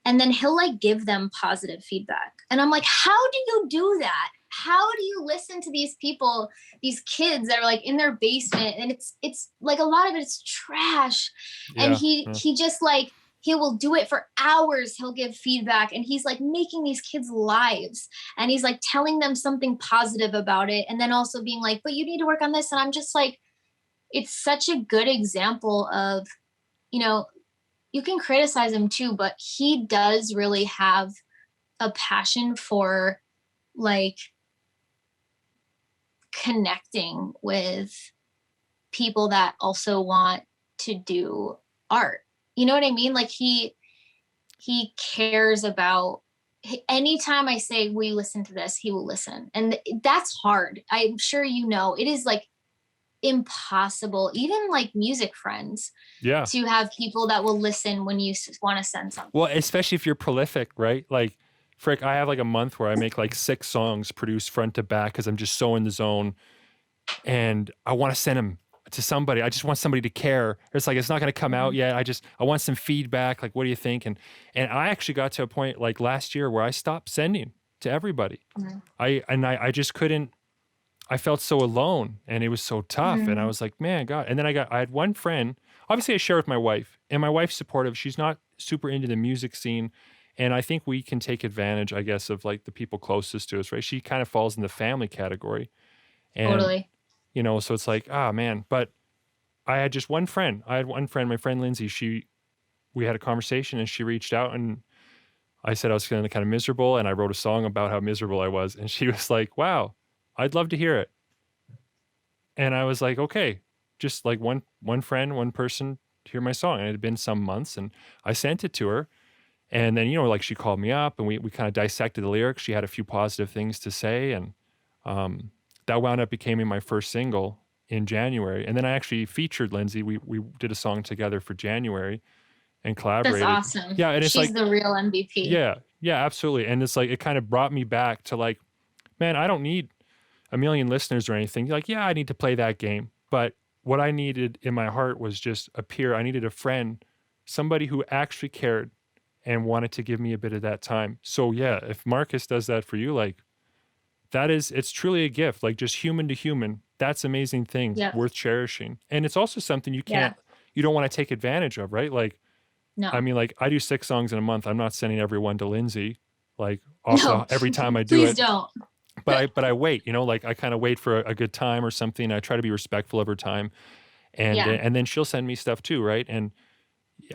and then he'll like give them positive feedback. And I'm like, how do you do that? How do you listen to these people, these kids that are like in their basement and it's like a lot of it's trash. And Yeah. he just like he will do it for hours. He'll give feedback and he's like making these kids lives and he's like telling them something positive about it and then also being like, but you need to work on this. And I'm just like, it's such a good example of, you know, you can criticize him too, but he does really have a passion for like connecting with people that also want to do art. You know what I mean? Like he cares about anytime I say we listen to this, he will listen. And that's hard. I'm sure it is like impossible, even like music friends, Yeah. to have people that will listen when you want to send something. Well, especially if you're prolific, right? Like, frick, I have like a month where I make like 6 songs produced front to back because I'm just so in the zone, and I want to send them to somebody. I just want somebody to care. It's like it's not going to come out yet. I want some feedback. Like, what do you think? And I actually got to a point like last year where I stopped sending to everybody. Mhm. I just couldn't. I felt so alone, and it was so tough. And I Mhm. was like, man, God. And then I had one friend. Obviously, I share with my wife, and my wife's supportive. She's not super into the music scene, and I think we can take advantage, I guess, of like the people closest to us, right? She kind of falls in the family category, and Totally. so it's like, ah, man. But I had just one friend. I had one friend, my friend Lindsay. We had a conversation, and she reached out, and I said I was feeling kind of miserable, and I wrote a song about how miserable I was, and she was like, wow, I'd love to hear it. And I was like, okay, just like one friend, one person to hear my song. And it had been some months, and I sent it to her. And then, like she called me up, and we kind of dissected the lyrics. She had a few positive things to say, and that wound up becoming my first single in January. And then I actually featured Lindsay. We did a song together for January and That's collaborated. awesome. Yeah, and it's She's like the real MVP. yeah, absolutely. And it's like it kind of brought me back to like, man, I don't need a million listeners or anything. Like, yeah, I need to play that game. But what I needed in my heart was just a peer. I needed a friend, somebody who actually cared and wanted to give me a bit of that time. So yeah, if Marcus does that for you, like, it's truly a gift, like just human to human. That's an amazing thing, Yep. worth cherishing. And it's also something Yeah. you don't want to take advantage of, right? Like, I No. mean, like I do 6 songs in a month. I'm not sending every one to Lindsay, like off No. the every time I do Please it. don't. But I wait, like I kind of wait for a good time or something. I try to be respectful of her time. Yeah. And then she'll send me stuff too, right? And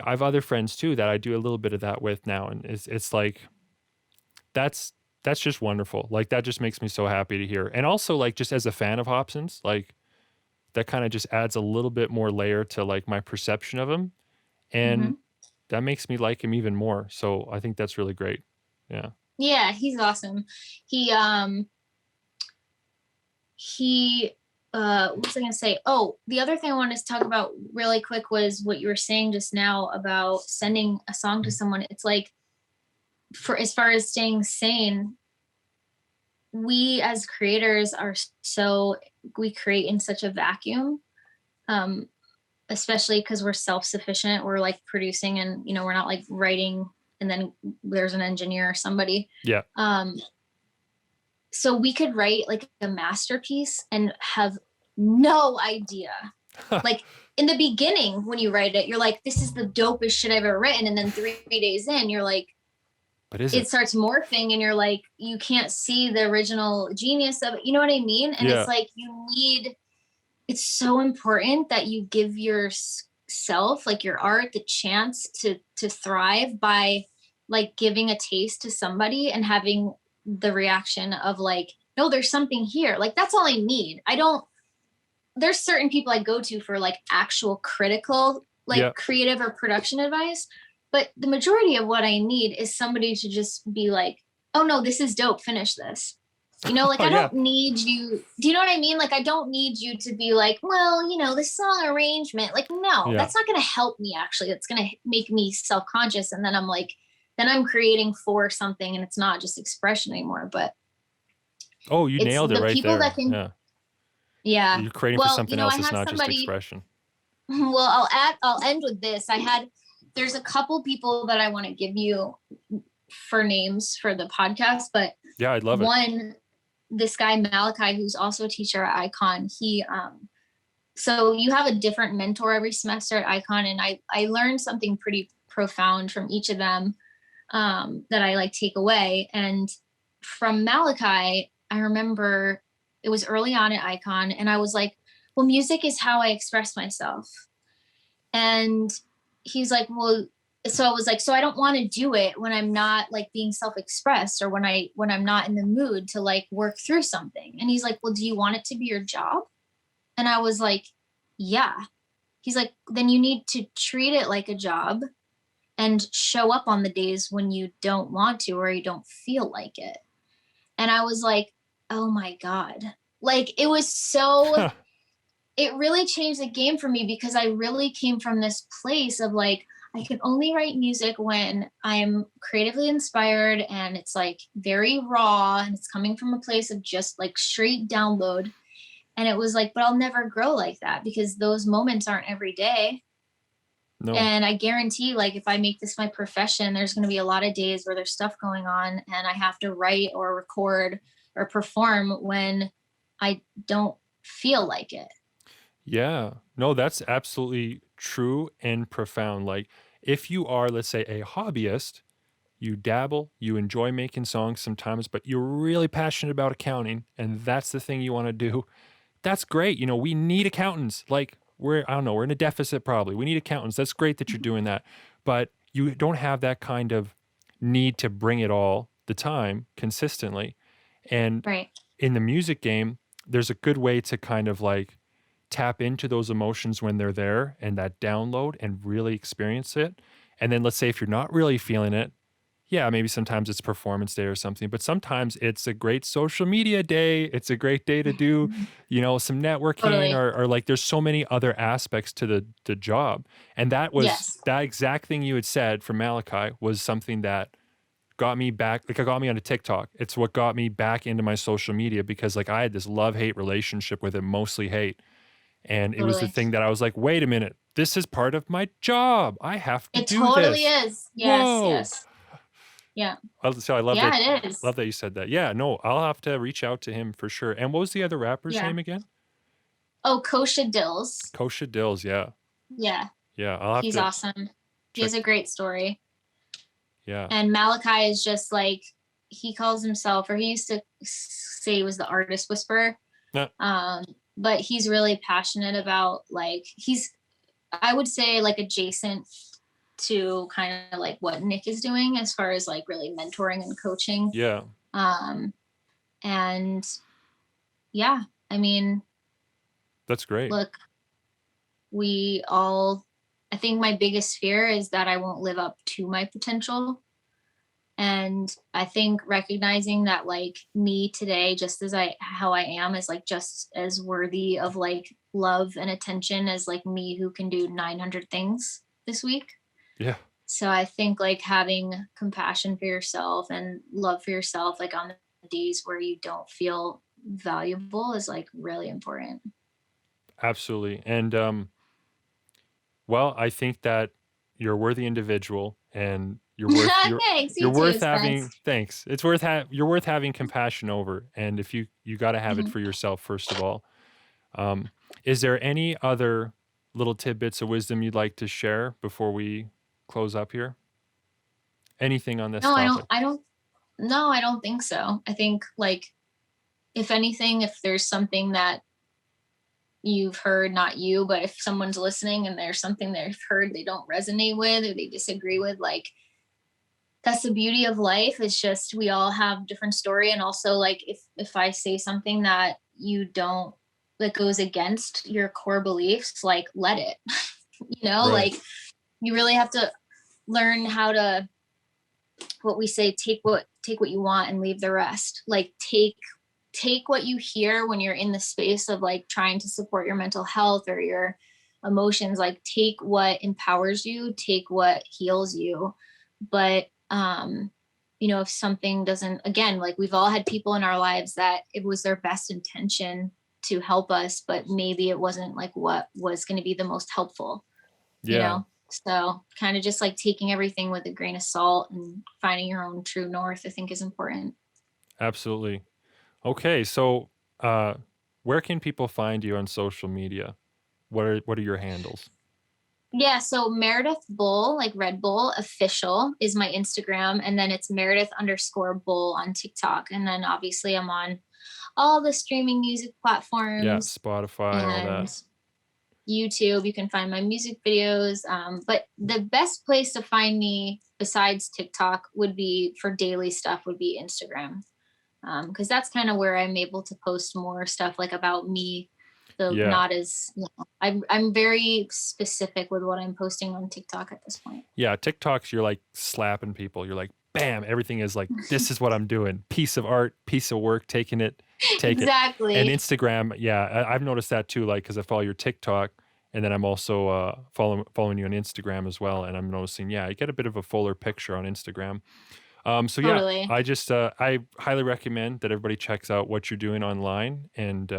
I have other friends too that I do a little bit of that with now. And it's like that's just wonderful. Like that just makes me so happy to hear. And also like just as a fan of Hobson's, like that kind of just adds a little bit more layer to like my perception of him. And Hmm. that makes me like him even more. So I think that's really great. Yeah. Yeah, he's awesome. He what was I gonna say? Oh, the other thing I wanted to talk about really quick was what you were saying just now about sending a song to someone. It's like, for as far as staying sane, we as creators are so, we create in such a vacuum, um especially because we're self-sufficient. We're like producing, and we're not like writing and then there's an engineer or somebody. Yeah. So we could write like a masterpiece and have no idea. Like in the beginning, when you write it, you're like, this is the dopest shit I've ever written. And then 3 days in, you're like, But is it starts morphing and you're like, you can't see the original genius of it. You know what I mean? And Yeah. it's like, it's so important that you give yourself, like your art, the chance to thrive by like giving a taste to somebody and having the reaction of like, no, there's something here. Like that's all I need. There's certain people I go to for like actual critical, like Yeah. creative or production advice. But the majority of what I need is somebody to just be like, oh no, this is dope. Finish this. Like Oh, I yeah. don't need you. Do you know what I mean? Like I don't need you to be like, well, the song arrangement. Like, no, Yeah. that's not going to help me actually. It's going to make me self-conscious. And then I'm like, then I'm creating for something and it's not just expression anymore. But Oh, you it's nailed it the right people there. that can, Yeah. yeah. You're creating for Well, something I else. It's have not just somebody, expression. well, I'll end with this. There's a couple people that I want to give you for names for the podcast, but Yeah, I'd love it. one, this guy Malachi, who's also a teacher at Icon, so you have a different mentor every semester at Icon, and I learned something pretty profound from each of them, that I like take away. And from Malachi, I remember it was early on at Icon, and I was like, well, music is how I express myself. And he's like, well, so I was like, so I don't want to do it when I'm not like being self-expressed, or when I'm not in the mood to like work through something. And he's like, well, do you want it to be your job? And I was like, yeah. He's like, then you need to treat it like a job and show up on the days when you don't want to or you don't feel like it. And I was like, oh my God. Like it was so, it really changed the game for me, because I really came from this place of like, I can only write music when I'm creatively inspired and it's like very raw and it's coming from a place of just like straight download. And it was like, but I'll never grow like that because those moments aren't every day. No. And I guarantee, like, if I make this my profession, there's going to be a lot of days where there's stuff going on and I have to write or record or perform when I don't feel like it. Yeah. No, that's absolutely true and profound. Like, if you are, let's say, a hobbyist, you dabble, you enjoy making songs sometimes, but you're really passionate about accounting and that's the thing you want to do, that's great. We need accountants. Like, I don't know, we're in a deficit probably. We need accountants. That's great that you're doing that. But you don't have that kind of need to bring it all the time consistently. And Right. in the music game, there's a good way to kind of like tap into those emotions when they're there and that download and really experience it. And then let's say if you're not really feeling it, yeah, maybe sometimes it's performance day or something, but sometimes it's a great social media day. It's a great day to do, some networking Totally. or like there's so many other aspects to the job. And that was Yes. that exact thing you had said from Malachi was something that got me back, like it got me onto TikTok. It's what got me back into my social media because like I had this love-hate relationship with it, mostly hate. And it was the Totally. thing that I was like, wait a minute, this is part of my job. I have to It do totally this. is. Yes. Whoa. Yes. Yeah. So I love that. Yeah, it is. Love that you said that. Yeah, no, I'll have to reach out to him for sure. And what was the other rapper's Yeah. name again? Oh, Kosha Dills. Kosha Dills. Yeah. Yeah. Yeah. I'll have He's to awesome. He check. has a great story. Yeah. And Malachi is just like, he calls himself, or he used to say he was the artist whisperer. Yeah. But he's really passionate about like, I would say like adjacent to kind of like what Nick is doing as far as like really mentoring and coaching. Yeah. And yeah, I mean, That's great. look, I think my biggest fear is that I won't live up to my potential. And I think recognizing that like me today, just as how I am, is like just as worthy of like love and attention as like me who can do 900 things this week. Yeah. So I think like having compassion for yourself and love for yourself, like on the days where you don't feel valuable, is like really important. Absolutely. And well, I think that you're a worthy individual, and you're worth Thanks. you're You too, worth Spence. having. Thanks. It's you're worth having compassion over. And if you got to have it for yourself first of all. Is there any other little tidbits of wisdom you'd like to share before we close up here? Anything on this No, topic? I don't think so. I think like, if anything, if there's something that you've heard, not you, but if someone's listening and there's something they've heard they don't resonate with or they disagree with, like, that's the beauty of life. It's just we all have different story. And also like if I say something that that goes against your core beliefs, like let it. Right. Like you really have to learn how to, what we say, take what you want and leave the rest. Like take what you hear when you're in the space of like trying to support your mental health or your emotions. Like take what empowers you, take what heals you. But if something doesn't, again, like we've all had people in our lives that it was their best intention to help us, but maybe it wasn't like what was going to be the most helpful. Yeah. So kind of just like taking everything with a grain of salt and finding your own true north, I think, is important. Absolutely. Okay, so where can people find you on social media? What are your handles? Yeah, so Meredith Bull, like Red Bull official, is my Instagram, and then it's Meredith_Bull on TikTok, and then obviously I'm on all the streaming music platforms. Yeah, Spotify, all that. YouTube. You can find my music videos, but the best place to find me besides TikTok would be for daily stuff would be Instagram, because that's kind of where I'm able to post more stuff like about me. So not as, I'm very specific with what I'm posting on TikTok at this point. Yeah, TikToks, you're like slapping people. You're like, bam, everything is like, this is what I'm doing. Piece of art, piece of work, take it. Exactly. And Instagram, I've noticed that too, like, because I follow your TikTok, and then I'm also following you on Instagram as well. And I'm noticing, you get a bit of a fuller picture on Instagram. Totally. I just, I highly recommend that everybody checks out what you're doing online and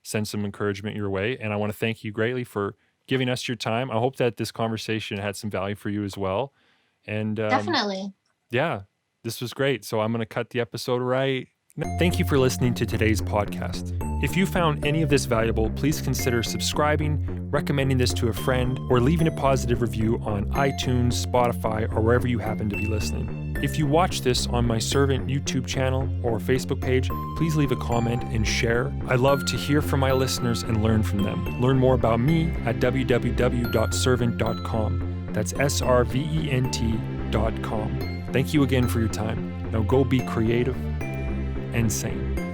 send some encouragement your way. And I want to thank you greatly for giving us your time. I hope that this conversation had some value for you as well. And definitely. Yeah, this was great. So I'm going to cut the episode right. Thank you for listening to today's podcast. If you found any of this valuable, please consider subscribing, recommending this to a friend, or leaving a positive review on iTunes, Spotify, or wherever you happen to be listening. If you watch this on my Servant YouTube channel or Facebook page, please leave a comment and share. I love to hear from my listeners and learn from them. Learn more about me at www.servant.com. That's SRVENT.com. Thank you again for your time. Now go be creative and sane.